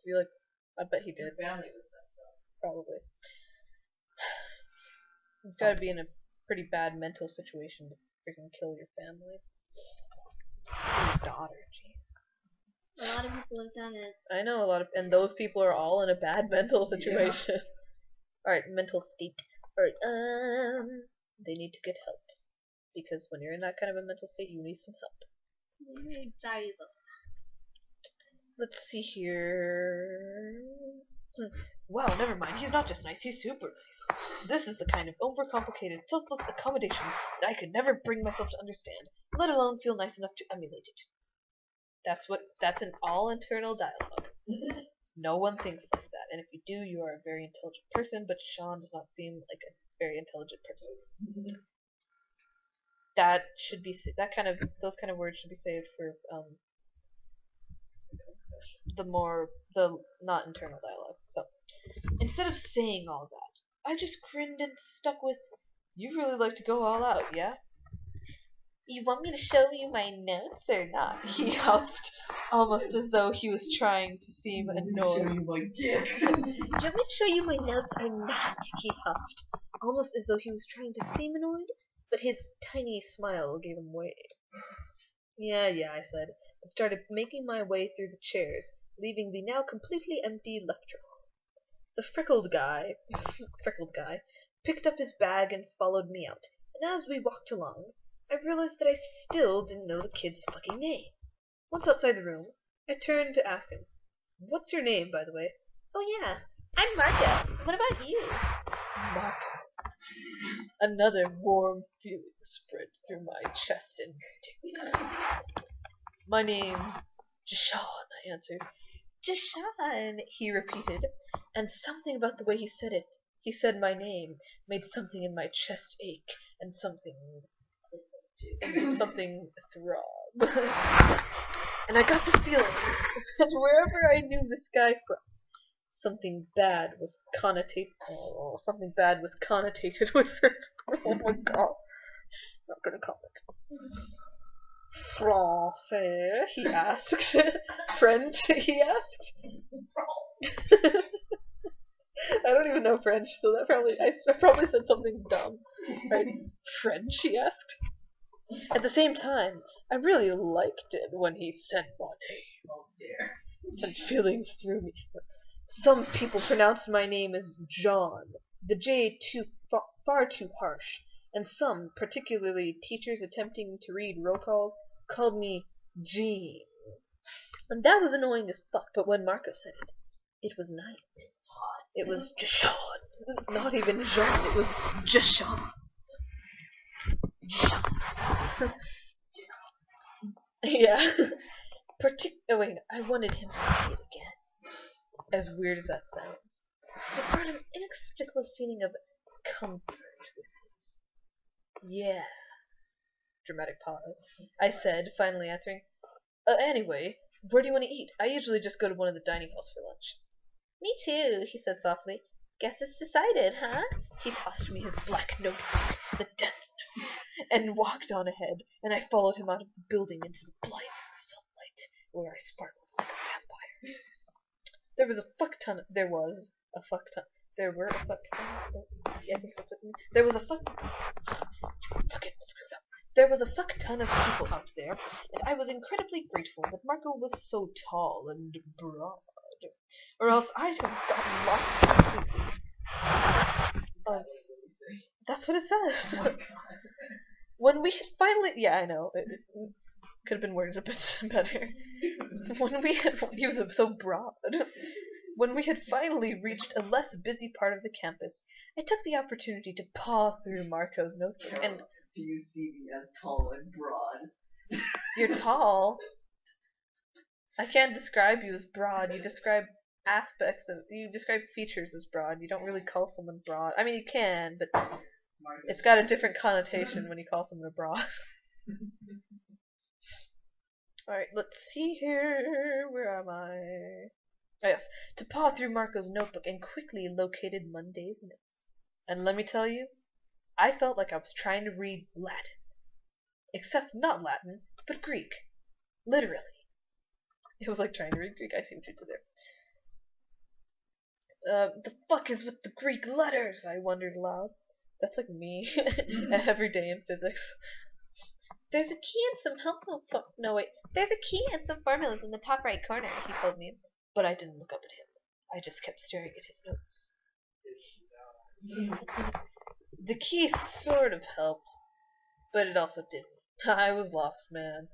Did he like? I bet he did. Her family was messed up. Probably. You've got to be in a pretty bad mental situation to freaking kill your family. Your daughter, jeez. A lot of people have done it. I know a lot of, and those people are all in a bad mental situation. Alright, mental state. Alright, they need to get help. Because when you're in that kind of a mental state, you need some help. Jesus. Let's see here. Wow, never mind. He's not just nice, he's super nice. This is the kind of overcomplicated, selfless accommodation that I could never bring myself to understand, let alone feel nice enough to emulate it. That's an all internal dialogue. No one thinks like that, and if you do, you are a very intelligent person, but Sean does not seem like a very intelligent person. That should be, those kind of words should be saved for, the not internal dialogue. So, instead of saying all that, I just grinned and stuck with, you really like to go all out, yeah? You want me to show you my notes or not? He huffed, almost as though he was trying to seem annoyed. Show you my dick. You want me to show you my notes or not? He huffed, almost as though he was trying to seem annoyed, but his tiny smile gave him way. Yeah, I said, and started making my way through the chairs, leaving the now completely empty lecture hall. The freckled guy, picked up his bag and followed me out, and as we walked along, I realized that I still didn't know the kid's fucking name. Once outside the room, I turned to ask him, "What's your name, by the way?" "Oh yeah, I'm Marco. What about you?" Marco. Another warm feeling spread through my chest and dick. "My name's Jashawn," I answered. "Jashawn," he repeated, and something about the way he said it, he said my name, made something in my chest ache and something throb. And I got the feeling that wherever I knew this guy from, something bad was connotated with it. Oh my god. Not gonna comment. Français, he asked. French, he asked. I don't even know French, so that I probably said something dumb. Right? French, he asked. At the same time, I really liked it when he said my name. Oh dear. Sent feelings through me. Some people pronounced my name as John, the J far too harsh, and some, particularly teachers attempting to read roll call, called me Jean. And that was annoying as fuck, but when Marco said it, it was nice. It was Jashawn. Not even Jean, it was Jashawn. Yeah. Wait, I wanted him to say it again. As weird as that sounds, it brought an inexplicable feeling of comfort with it. Yeah. Dramatic pause. I said, finally answering, "Anyway, where do you want to eat? I usually just go to one of the dining halls for lunch." "Me too," he said softly. "Guess it's decided, huh?" He tossed me his black notebook, the death note, and walked on ahead, and I followed him out of the building into the blinding sunlight, where I sparkled like a vampire. There were a fuck ton. I think that's what I mean. There was a fuck ton of people out there, and I was incredibly grateful that Marco was so tall and broad, or else I'd have gotten lost completely. That's what it says. Oh my god. When we had finally, yeah, I know, it could have been worded a bit better. He was so broad. When we had finally reached a less busy part of the campus, I took the opportunity to paw through Marco's notebook and... Do you see me as tall and broad? You're tall. I can't describe you as broad. You describe features as broad. You don't really call someone broad. I mean, you can, but it's got a different connotation when you call someone a broad. Alright, let's see here. Where am I? Oh, yes. To paw through Marco's notebook and quickly located Monday's notes. And let me tell you, I felt like I was trying to read Latin. Except not Latin, but Greek. Literally. It was like trying to read Greek. I see what you did there. The fuck is with the Greek letters? I wondered aloud. That's like me every day in physics. There's a key and some formulas in the top right corner, he told me. But I didn't look up at him. I just kept staring at his notes. The key sort of helped, but it also didn't. I was lost, man.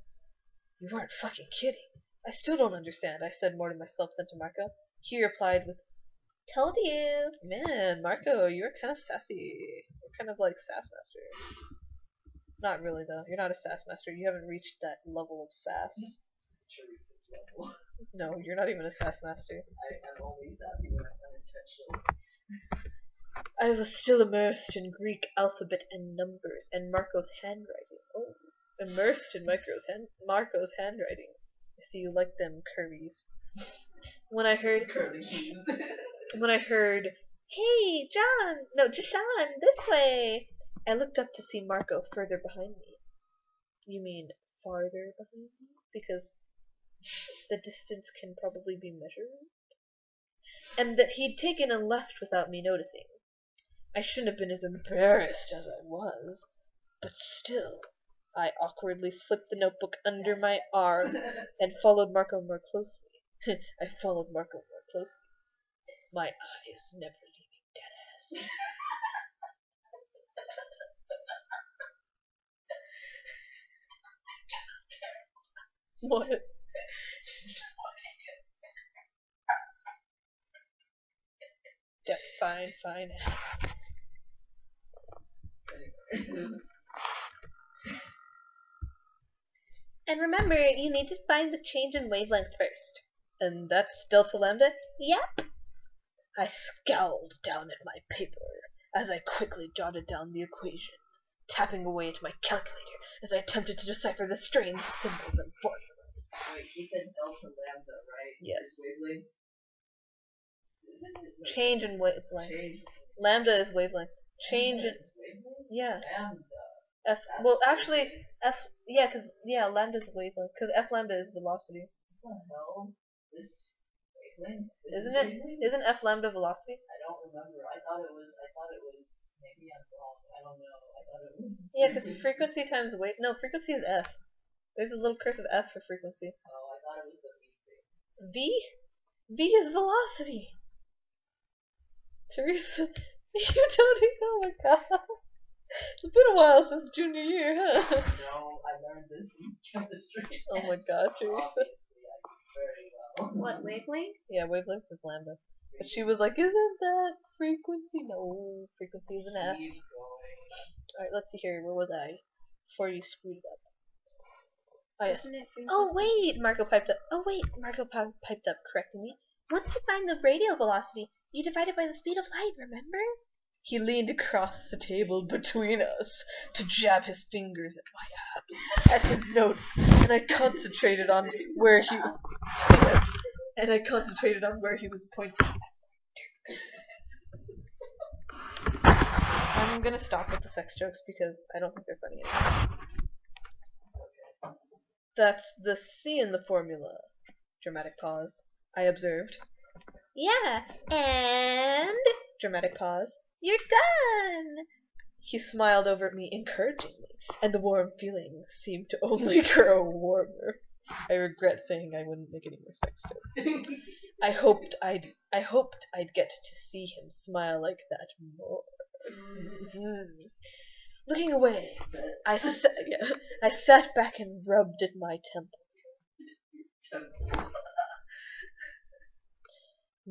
You weren't fucking kidding. I still don't understand, I said more to myself than to Marco. He replied with, "Told you." Man, Marco, you're kind of sassy. You're kind of like Sass Master. Not really, though. You're not a Sass Master. You haven't reached that level of sass. No, you're not even a Sass Master. I'm only sassy when I'm unintentional. I was still immersed in Greek alphabet and numbers and Marco's handwriting. Oh, immersed in Marco's handwriting. I see you like them curries. When I heard, "Hey, Jashawn, this way," I looked up to see Marco further behind me. You mean farther behind me? Because the distance can probably be measured? And that he'd taken a left without me noticing. I shouldn't have been as embarrassed as I was, but still, I awkwardly slipped the notebook under my arm and followed Marco more closely. My eyes never leaving Deadass. What? Yeah, fine. And remember, you need to find the change in wavelength first. And that's delta lambda? Yep. I scowled down at my paper as I quickly jotted down the equation, tapping away at my calculator as I attempted to decipher the strange symbols and formulas. Wait, he said delta lambda, right? Yes. Wavelength? Isn't it like Change in wavelength. change? Lambda is wavelength. Change in... Wavelength? Yeah. Lambda. F... Well, actually, F... Yeah, because... Yeah, lambda is wavelength. Because F lambda is velocity. What the hell? This wavelength? Isn't it? Wavelength? Isn't F lambda velocity? I don't remember. I thought it was. Maybe I'm wrong. I don't know. I thought it was. Yeah, because frequency times wave. No, frequency is F. There's a little cursive F for frequency. Oh, I thought it was the V thing. V? V is velocity. Teresa, you don't even. Oh my god. It's been a while since junior year, huh? No, I learned this in chemistry. Oh my god, Teresa. Obviously, I do very well. What, wavelength? Yeah, wavelength is lambda. But she was like, isn't that frequency? No, frequency is an F. Keep going. Alright, let's see here. Where was I? Before you screwed it up. Oh, yes. Isn't it frequency? Oh, wait! Marco piped up. Piped up, correcting me. Once you find the radial velocity, you divide it by the speed of light, remember? He leaned across the table between us to jab his fingers at my abs, at his notes, and I concentrated on where he was pointing. I'm gonna stop with the sex jokes because I don't think they're funny anymore. That's the C in the formula. Dramatic pause. I observed. Yeah, and... Dramatic pause. You're done! He smiled over at me encouragingly, and the warm feeling seemed to only grow warmer. I regret saying I wouldn't make any more sex jokes. I hoped I'd get to see him smile like that more. Looking away, I sat back and rubbed at my temple.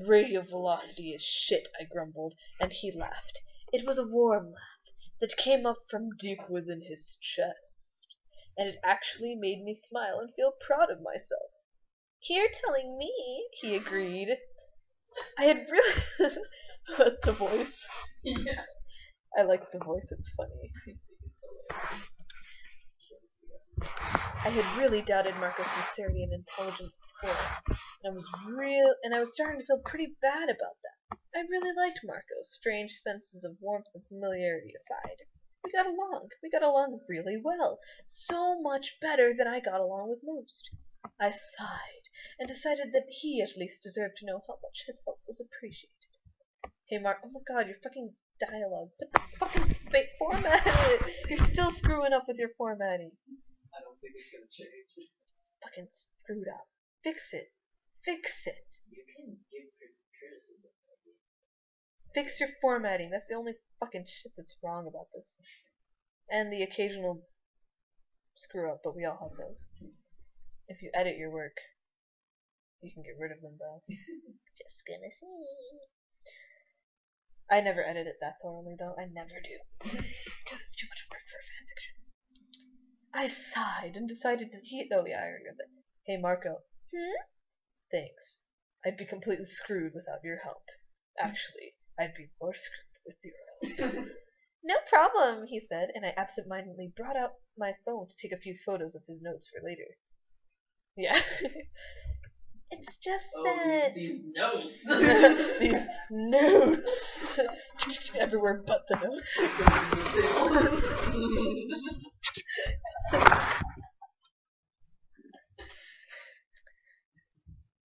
Radial velocity is shit, I grumbled, and he laughed. It was a warm laugh that came up from deep within his chest, and it actually made me smile and feel proud of myself. You're telling me, he agreed. I had really... What, the voice? Yeah. I like the voice, it's funny. I had really doubted Marco's sincerity and intelligence before, and I was starting to feel pretty bad about that. I really liked Marco, strange senses of warmth and familiarity aside. We got along really well, so much better than I got along with most. I sighed, and decided that he at least deserved to know how much his help was appreciated. Hey Mark, oh my god, your fucking dialogue. Put the fucking format in it. You're still screwing up with your formatting. I don't think it's gonna change. It's fucking screwed up. Fix it. Fix it. You can give criticism. Fix your formatting. That's the only fucking shit that's wrong about this. And the occasional screw up, but we all have those. If you edit your work, you can get rid of them though. Just gonna see. I never edit it that thoroughly though. I never do. Because it's too much work for a fanfiction. I sighed and decided that oh yeah, I remember that. Hey Marco. Thanks. I'd be completely screwed without your help. Actually, I'd be more screwed with your help. No problem, he said, and I absentmindedly brought out my phone to take a few photos of his notes for later. Yeah. It's just that... These notes! These notes! Everywhere but the notes.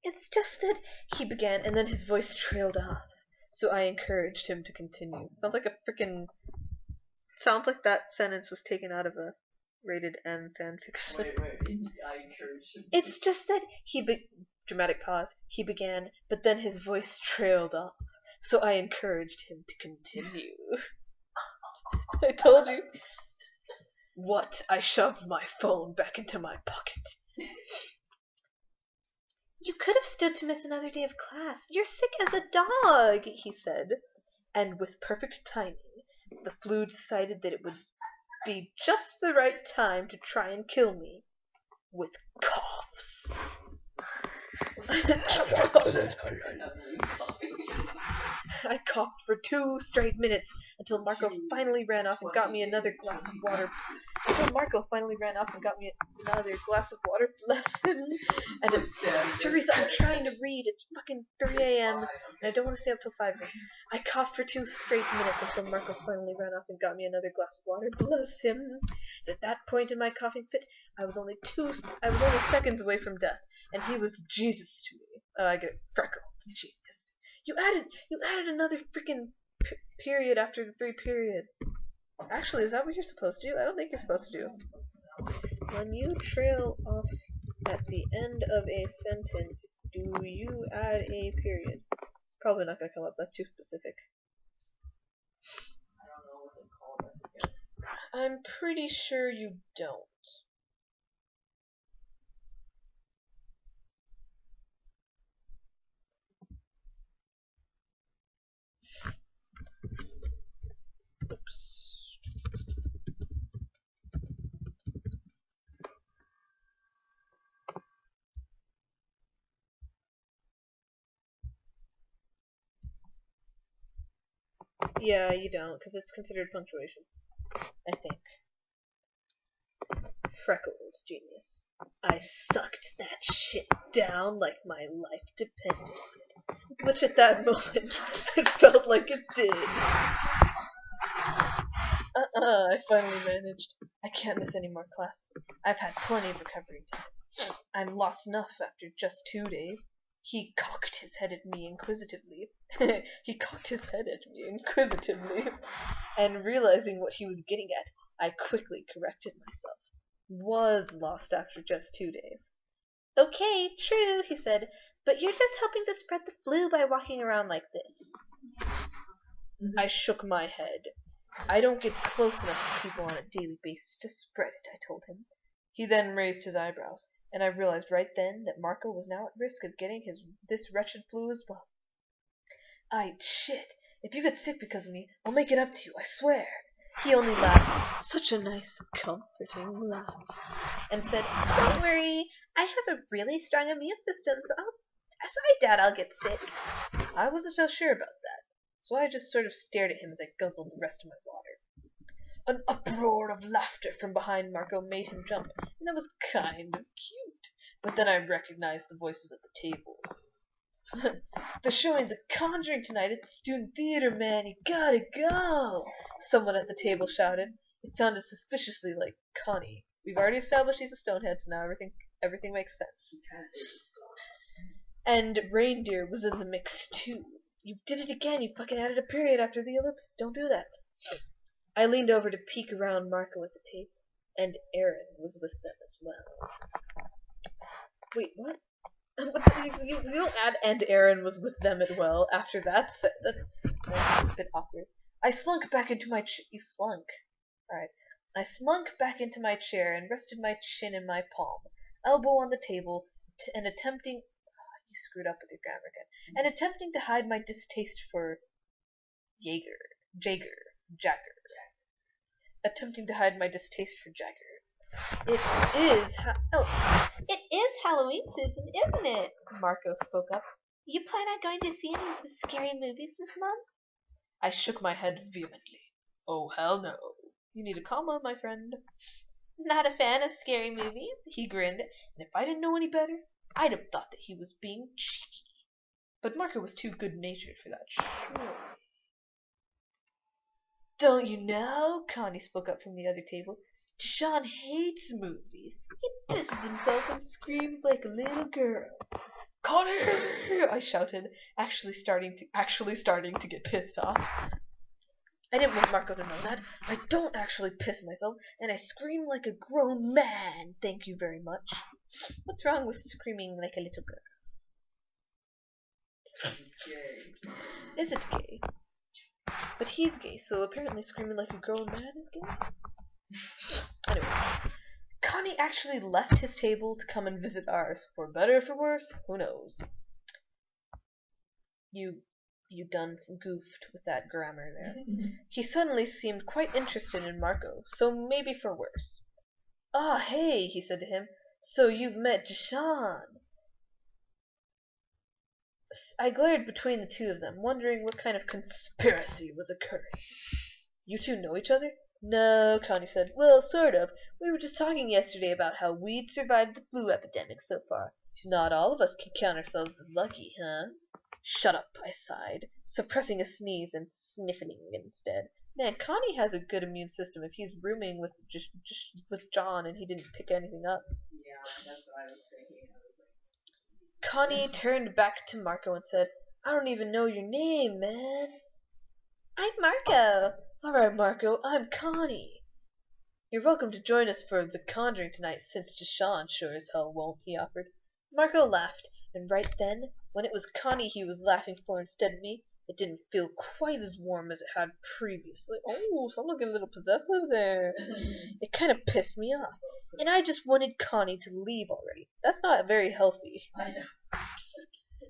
It's just that he began, and then his voice trailed off. So I encouraged him to continue. Sounds like that sentence was taken out of a rated M fanfiction. Wait, I encouraged him. It's just that dramatic pause. He began, but then his voice trailed off. So I encouraged him to continue. I told you. What? I shoved my phone back into my pocket. You could have stood to miss another day of class. You're sick as a dog, he said. And with perfect timing, the flu decided that it would be just the right time to try and kill me. With coughs. I coughed for 2 straight minutes until Marco finally ran off and got me another glass of water. Bless him. And it's Teresa, I'm trying to read. It's fucking 3 a.m. and I don't want to stay up till 5 a.m. I coughed for 2 straight minutes until Marco finally ran off and got me another glass of water. Bless him. And at that point in my coughing fit, I was only seconds away from death, and he was Jesus to me. Oh, I get it. Freckles, genius. You added another freaking period after the 3 periods. Actually, is that what you're supposed to do? I don't think you're supposed to do. When you trail off at the end of a sentence, do you add a period? It's probably not going to come up. That's too specific. I don't know what they call that again. I'm pretty sure you don't. Oops. Yeah, you don't, because it's considered punctuation. I think. Freckles, genius. I sucked that shit down like my life depended on it. Which at that moment, it felt like it did. I finally managed. I can't miss any more classes. I've had plenty of recovery time. I'm lost enough after just 2 days. He cocked his head at me inquisitively. And realizing what he was getting at, I quickly corrected myself. Was lost after just 2 days. Okay, true, he said, but you're just helping to spread the flu by walking around like this. I shook my head. I don't get close enough to people on a daily basis to spread it, I told him. He then raised his eyebrows, and I realized right then that Marco was now at risk of getting this wretched flu as well. Shit, if you get sick because of me, I'll make it up to you, I swear. He only laughed, such a nice, comforting laugh, and said, don't worry, I have a really strong immune system, so I doubt I'll get sick. I wasn't so sure about that, so I just sort of stared at him as I guzzled the rest of my water. An uproar of laughter from behind Marco made him jump, and that was kind of cute. But then I recognized the voices at the table. They're showing The Conjuring tonight at the Student Theater, man. You gotta go! Someone at the table shouted. It sounded suspiciously like Connie. We've already established he's a stonehead, so now everything makes sense. And reindeer was in the mix too. You did it again. You fucking added a period after the ellipsis. Don't do that. I leaned over to peek around Marco at the table, and Aaron was with them as well. Wait, what? You don't add "and Aaron was with them as well" after that. That's a bit awkward. I slunk back into my You slunk. Alright. I slunk back into my chair and rested my chin in my palm, elbow on the table, and attempting... you screwed up with your grammar again. And attempting to hide my distaste for... Jagger. Attempting to hide my distaste for Jagger. It is Halloween season, isn't it? Marco spoke up. You plan on going to see any of the scary movies this month? I shook my head vehemently. Oh, hell no. You need a comma, my friend. Not a fan of scary movies? He grinned, and if I didn't know any better, I'd have thought that he was being cheeky. But Marco was too good-natured for that, surely. Don't you know? Connie spoke up from the other table. Sean hates movies. He pisses himself and screams like a little girl. Connie! I shouted, actually starting to get pissed off. I didn't want Marco to know that. I don't actually piss myself, and I scream like a grown man. Thank you very much. What's wrong with screaming like a little girl? It's gay. Is it gay? But he's gay, so apparently screaming like a grown man is gay? Anyway, Connie actually left his table to come and visit ours. For better or for worse, who knows? You done goofed with that grammar there. He suddenly seemed quite interested in Marco, so maybe for worse. Ah, hey, he said to him. So you've met Jashan. I glared between the two of them, wondering what kind of conspiracy was occurring. You two know each other? No, Connie said. Well, sort of. We were just talking yesterday about how we'd survived the flu epidemic so far. Not all of us can count ourselves as lucky, huh? Shut up, I sighed, suppressing a sneeze and sniffling instead. Man, Connie has a good immune system if he's rooming with just with John and he didn't pick anything up. Yeah, that's what I was thinking. I was like, Connie turned back to Marco and said, I don't even know your name, man. I'm Marco. All right, Marco, I'm Connie. You're welcome to join us for The Conjuring tonight, since Jashan sure as hell won't, he offered. Marco laughed, and right then, when it was Connie he was laughing for instead of me, it didn't feel quite as warm as it had previously. Oh, someone getting a little possessive there. It kind of pissed me off, and I just wanted Connie to leave already. That's not very healthy. I know.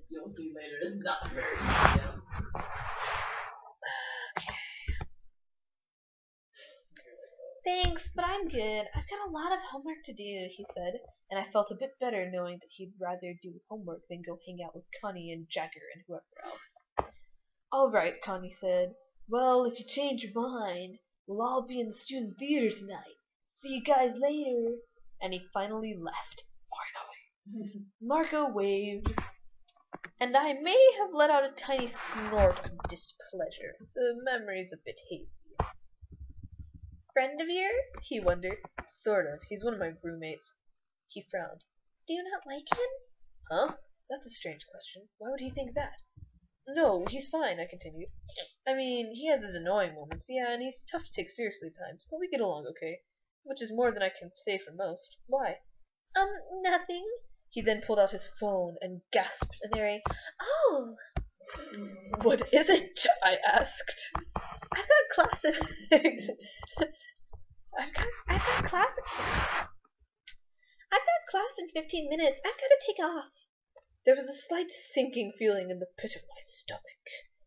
You'll see later, it's not very yeah. Thanks, but I'm good. I've got a lot of homework to do, he said, and I felt a bit better knowing that he'd rather do homework than go hang out with Connie and Jagger and whoever else. All right, Connie said. Well, if you change your mind, we'll all be in the student theater tonight. See you guys later. And he finally left. Finally. Marco waved, and I may have let out a tiny snort of displeasure. The memory's a bit hazy. Friend of yours? He wondered. Sort of. He's one of my roommates. He frowned. Do you not like him? Huh? That's a strange question. Why would he think that? No, he's fine, I continued. I mean, he has his annoying moments, yeah, and he's tough to take seriously at times, but we get along okay. Which is more than I can say for most. Why? Nothing. He then pulled out his phone and gasped an airy, Oh! What is it? I asked. I've got classes. I've got class in 15 minutes. I've got to take off. There was a slight sinking feeling in the pit of my stomach.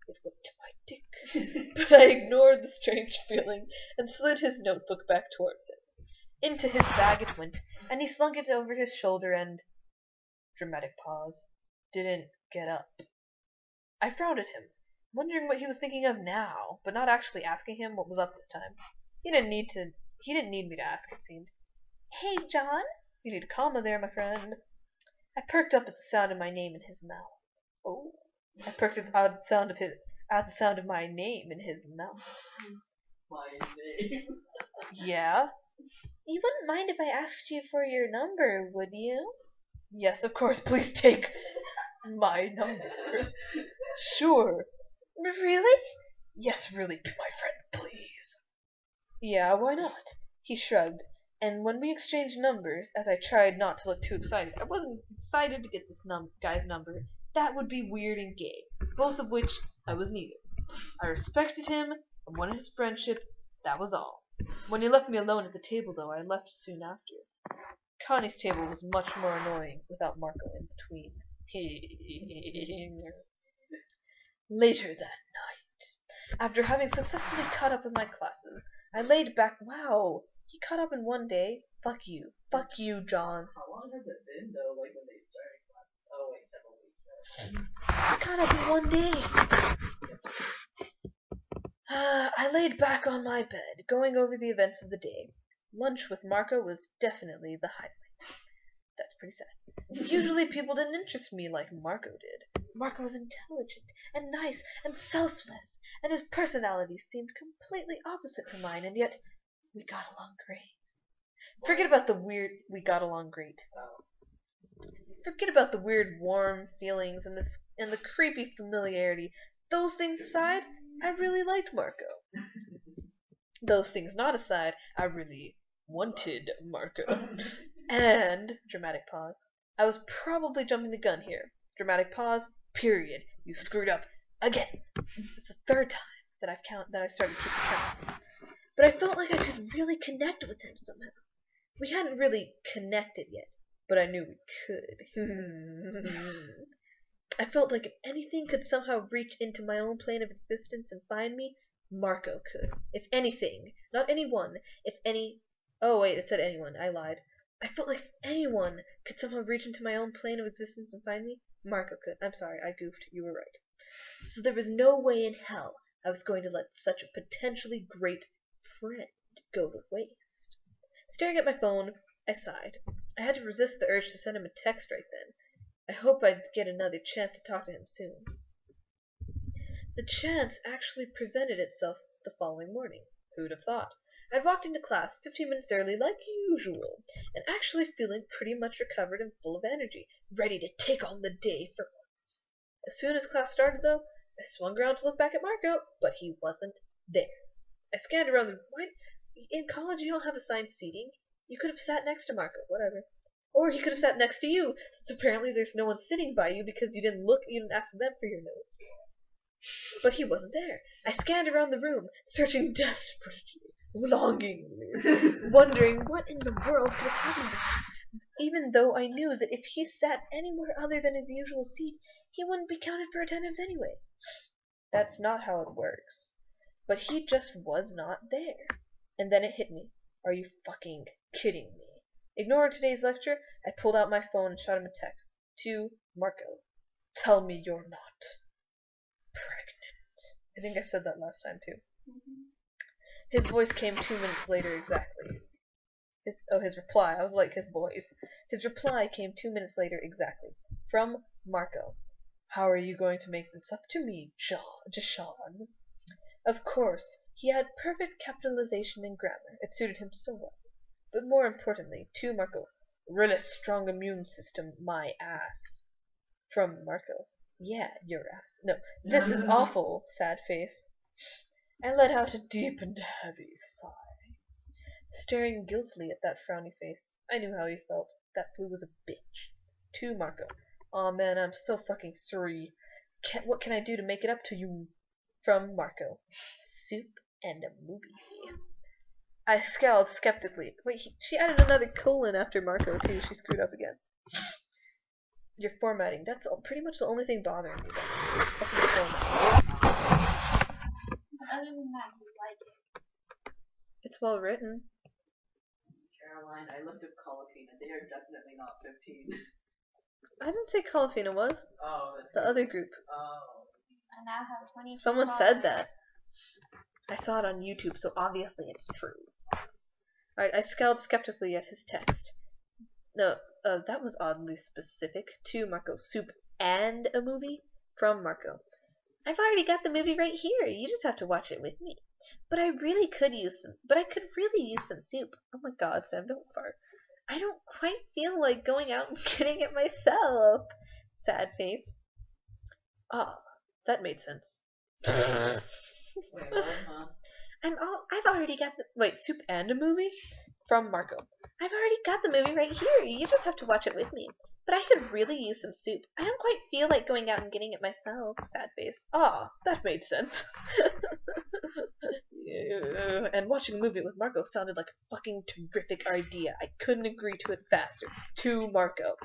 It went to my dick. But I ignored the strange feeling and slid his notebook back towards him. Into his bag it went, and he slung it over his shoulder and... Dramatic pause. Didn't get up. I frowned at him, wondering what he was thinking of now, but not actually asking him what was up this time. He didn't need me to ask, it seemed. Hey, John? You need a comma there, my friend. I perked up at the sound of my name in his mouth. Oh. I perked at the sound of my name in his mouth. My name? Yeah? You wouldn't mind if I asked you for your number, would you? Yes, of course, please take my number. Sure. Really? Yes, really, my friend, please. Yeah, why not? He shrugged, and when we exchanged numbers, as I tried not to look too excited, I wasn't excited to get this guy's number. That would be weird and gay, both of which I was neither. I respected him and wanted his friendship, that was all. When he left me alone at the table, though, I left soon after. Connie's table was much more annoying without Marco in between. Later that night, after having successfully caught up with my classes, I laid back. Wow, he caught up in one day. Fuck you, John. How long has it been though? Like when they started classes? Oh wait, several weeks now. I caught up in one day. I laid back on my bed, going over the events of the day. Lunch with Marco was definitely the highlight. That's pretty sad. Usually people didn't interest me like Marco did. Marco was intelligent and nice and selfless, and his personality seemed completely opposite from mine, and yet we got along great. Forget about the weird we got along great. Forget about the weird warm feelings and the creepy familiarity. Those things aside, I really liked Marco. Those things not aside, I really wanted Marco. And, dramatic pause, I was probably jumping the gun here. Dramatic pause, period. You screwed up again. It's the third time that I started keeping count. But I felt like I could really connect with him somehow. We hadn't really connected yet, but I knew we could. I felt like if anything could somehow reach into my own plane of existence and find me, Marco could. If anything. Not anyone. If any... Oh, wait, it said anyone. I lied. I felt like if anyone could somehow reach into my own plane of existence and find me, Marco could. I'm sorry, I goofed. You were right. So there was no way in hell I was going to let such a potentially great friend go to waste. Staring at my phone, I sighed. I had to resist the urge to send him a text right then. I hope I'd get another chance to talk to him soon. The chance actually presented itself the following morning. Who'd have thought? I'd walked into class 15 minutes early like usual, and actually feeling pretty much recovered and full of energy, ready to take on the day for once. As soon as class started, though, I swung around to look back at Marco, but he wasn't there. I scanned around the... Why? In college you don't have assigned seating. You could have sat next to Marco, whatever. Or he could have sat next to you, since apparently there's no one sitting by you because you didn't ask them for your notes. But he wasn't there. I scanned around the room, searching desperately, longingly, wondering what in the world could have happened to him, even though I knew that if he sat anywhere other than his usual seat, he wouldn't be counted for attendance anyway. That's not how it works. But he just was not there. And then it hit me. Are you fucking kidding me? Ignoring today's lecture, I pulled out my phone and shot him a text. To Marco. Tell me you're not pregnant. I think I said that last time too. His voice came 2 minutes later exactly. His reply. I was like his voice. His reply came 2 minutes later exactly. From Marco. How are you going to make this up to me, Jashawn? Of course, he had perfect capitalization and grammar. It suited him so well. But more importantly, to Marco. Really strong immune system, my ass. From Marco. Yeah, your ass. No, this is awful, sad face. I let out a deep and heavy sigh. Staring guiltily at that frowny face, I knew how he felt. That flea was a bitch. To Marco. Aw man, I'm so fucking sorry. What can I do to make it up to you? From Marco. Soup and a movie. I scowled skeptically. Wait, she added another colon after Marco too. She screwed up again. Your formatting. That's pretty much the only thing bothering me about this fucking formatting. Other than that, do you like it? It's well written. Caroline, I looked at Colafina. They are definitely not 15. I didn't say Colafina was. Oh. The other group. Oh. I now have 20. Someone said that. I saw it on YouTube, so obviously it's true. Alright, I scowled skeptically at his text. No, that was oddly specific. To Marco. Soup and a movie? From Marco. I've already got the movie right here. You just have to watch it with me. But I could really use some soup. Oh my god, Sam, don't fart. I don't quite feel like going out and getting it myself. Sad face. Ah, that made sense. Wait, what, huh? I've already got the. Wait, soup and a movie? From Marco. I've already got the movie right here. You just have to watch it with me. But I could really use some soup. I don't quite feel like going out and getting it myself. Sad face. Ah, that made sense. And watching a movie with Marco sounded like a fucking terrific idea. I couldn't agree to it faster. To Marco.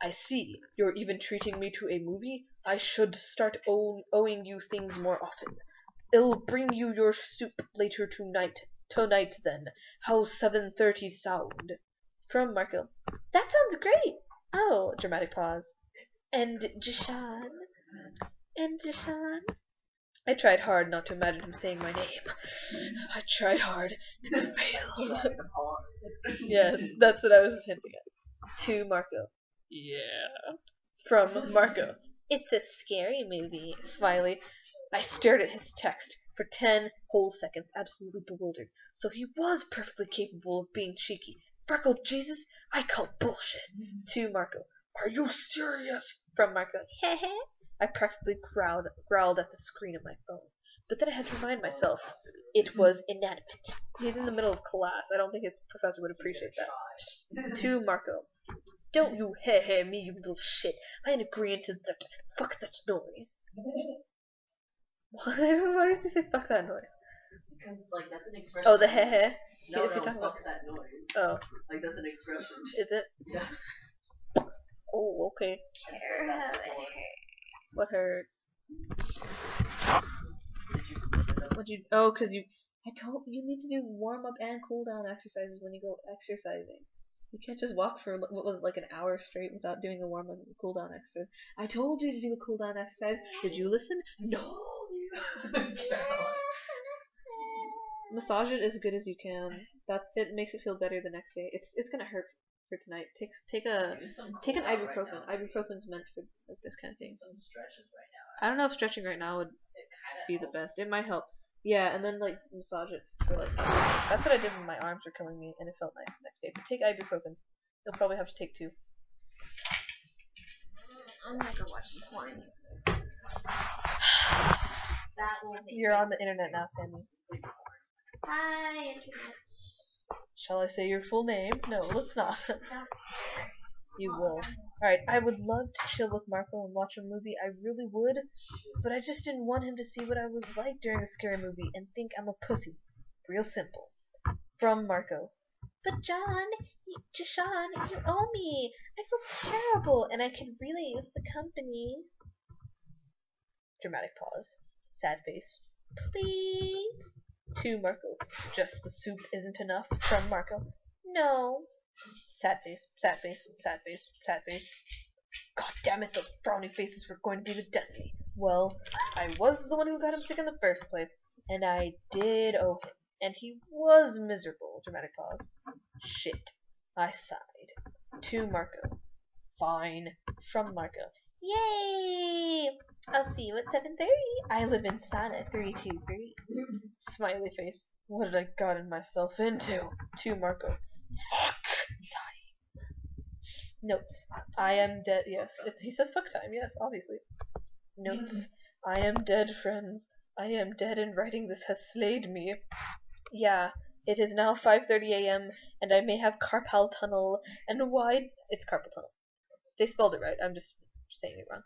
I see. You're even treating me to a movie? I should start owing you things more often. I'll bring you your soup later tonight. Tonight then. How's 7:30 sound? From Marco. That sounds great. Oh, dramatic pause. And Jashawn. I tried hard not to imagine him saying my name. I tried hard and failed. Yes, that's what I was hinting at. To Marco. Yeah. From Marco. It's a scary movie. Smiley. I stared at his text for 10 whole seconds, absolutely bewildered. So he was perfectly capable of being cheeky. Freckle Jesus, I call bullshit. To Marco. Are you serious? From Marco. Heh. I practically growled at the screen of my phone. But then I had to remind myself it was inanimate. He's in the middle of class. I don't think his professor would appreciate that. To Marco. Don't you heh me, you little shit. I ain't agreeing to that. Fuck that noise. Why does he say fuck that noise? Because, like, that's an expression. Oh, the heh. No, Is he talking fuck about that noise. Oh. Like, that's an expression. Is it? Yes. Oh, okay. What hurts? What you? Oh, cause you. I told you need to do warm up and cool down exercises when you go exercising. You can't just walk for what was it, like an hour straight without doing a warm up and cool down exercise. I told you to do a cool down exercise. Did you listen? No. Massage it as good as you can. It makes it feel better the next day. It's gonna hurt for tonight. Take an ibuprofen. Ibuprofen's meant for like this kind of thing. Some stretches right now. I don't know if stretching right now would be the best. It might help. Yeah, and then like massage it for like. That's what I did when my arms were killing me, and it felt nice the next day. But take ibuprofen. You'll probably have to take 2. I'm gonna go watch some porn. That will make You're on the internet now, Sammy. Hi, internet. Shall I say your full name? No, let's not. Don't. You will. Alright, I would love to chill with Marco and watch a movie. I really would. But I just didn't want him to see what I was like during a scary movie and think I'm a pussy. Real simple. From Marco. But Jashawn, you owe me. I feel terrible and I could really use the company. Dramatic pause. Sad face. Please? To Marco. Just the soup isn't enough. From Marco. No. Sad face, sad face, sad face, sad face. God damn it, those frowning faces were going to be the death of me. Well, I was the one who got him sick in the first place, and I did owe him. And he was miserable. Dramatic pause. Shit. I sighed. To Marco. Fine. From Marco. Yay! I'll see you at 7:30. I live in Sana 323. Smiley face. What did I gotten myself into? To Marco. Fuck time. Notes. I am dead. Yes, he says fuck time. Yes, obviously. Notes. I am dead, friends. I am dead, and writing this has slayed me. Yeah, it is now 5:30 a.m. and I may have carpal tunnel. And why? It's carpal tunnel. They spelled it right. I'm just saying it wrong.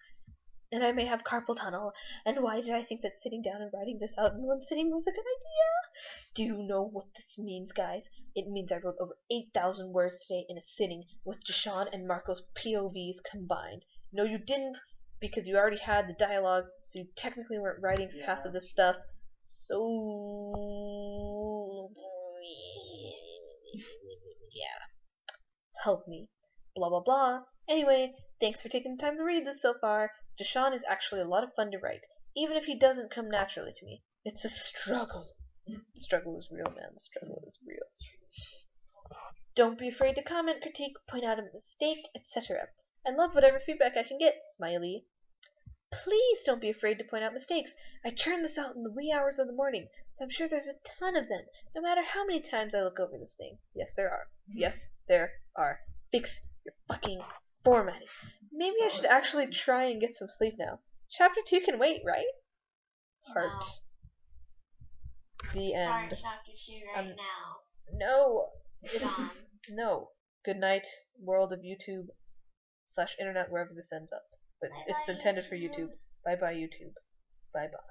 And I may have carpal tunnel. And why did I think that sitting down and writing this out in one sitting was a good idea? Do you know what this means, guys? It means I wrote over 8,000 words today in a sitting with Jashawn and Marco's POVs combined. No, you didn't, because you already had the dialogue, so you technically weren't writing half of this stuff. So yeah. Help me. Blah blah blah. Anyway, thanks for taking the time to read this so far. Jashawn is actually a lot of fun to write, even if he doesn't come naturally to me. It's a struggle. The struggle is real, man. The struggle is real. Don't be afraid to comment, critique, point out a mistake, etc. I love whatever feedback I can get. Smiley. Please don't be afraid to point out mistakes. I churn this out in the wee hours of the morning, so I'm sure there's a ton of them, no matter how many times I look over this thing. Yes, there are. Yes, there are. Fix your fucking formatting. Maybe I should actually try and get some sleep now. Chapter 2 can wait, right? Heart. The end. Start chapter 2 right now. No. Sean. No. Good night, world of YouTube / internet, wherever this ends up. But Bye it's bye, intended for YouTube. YouTube. Bye bye, YouTube. Bye bye.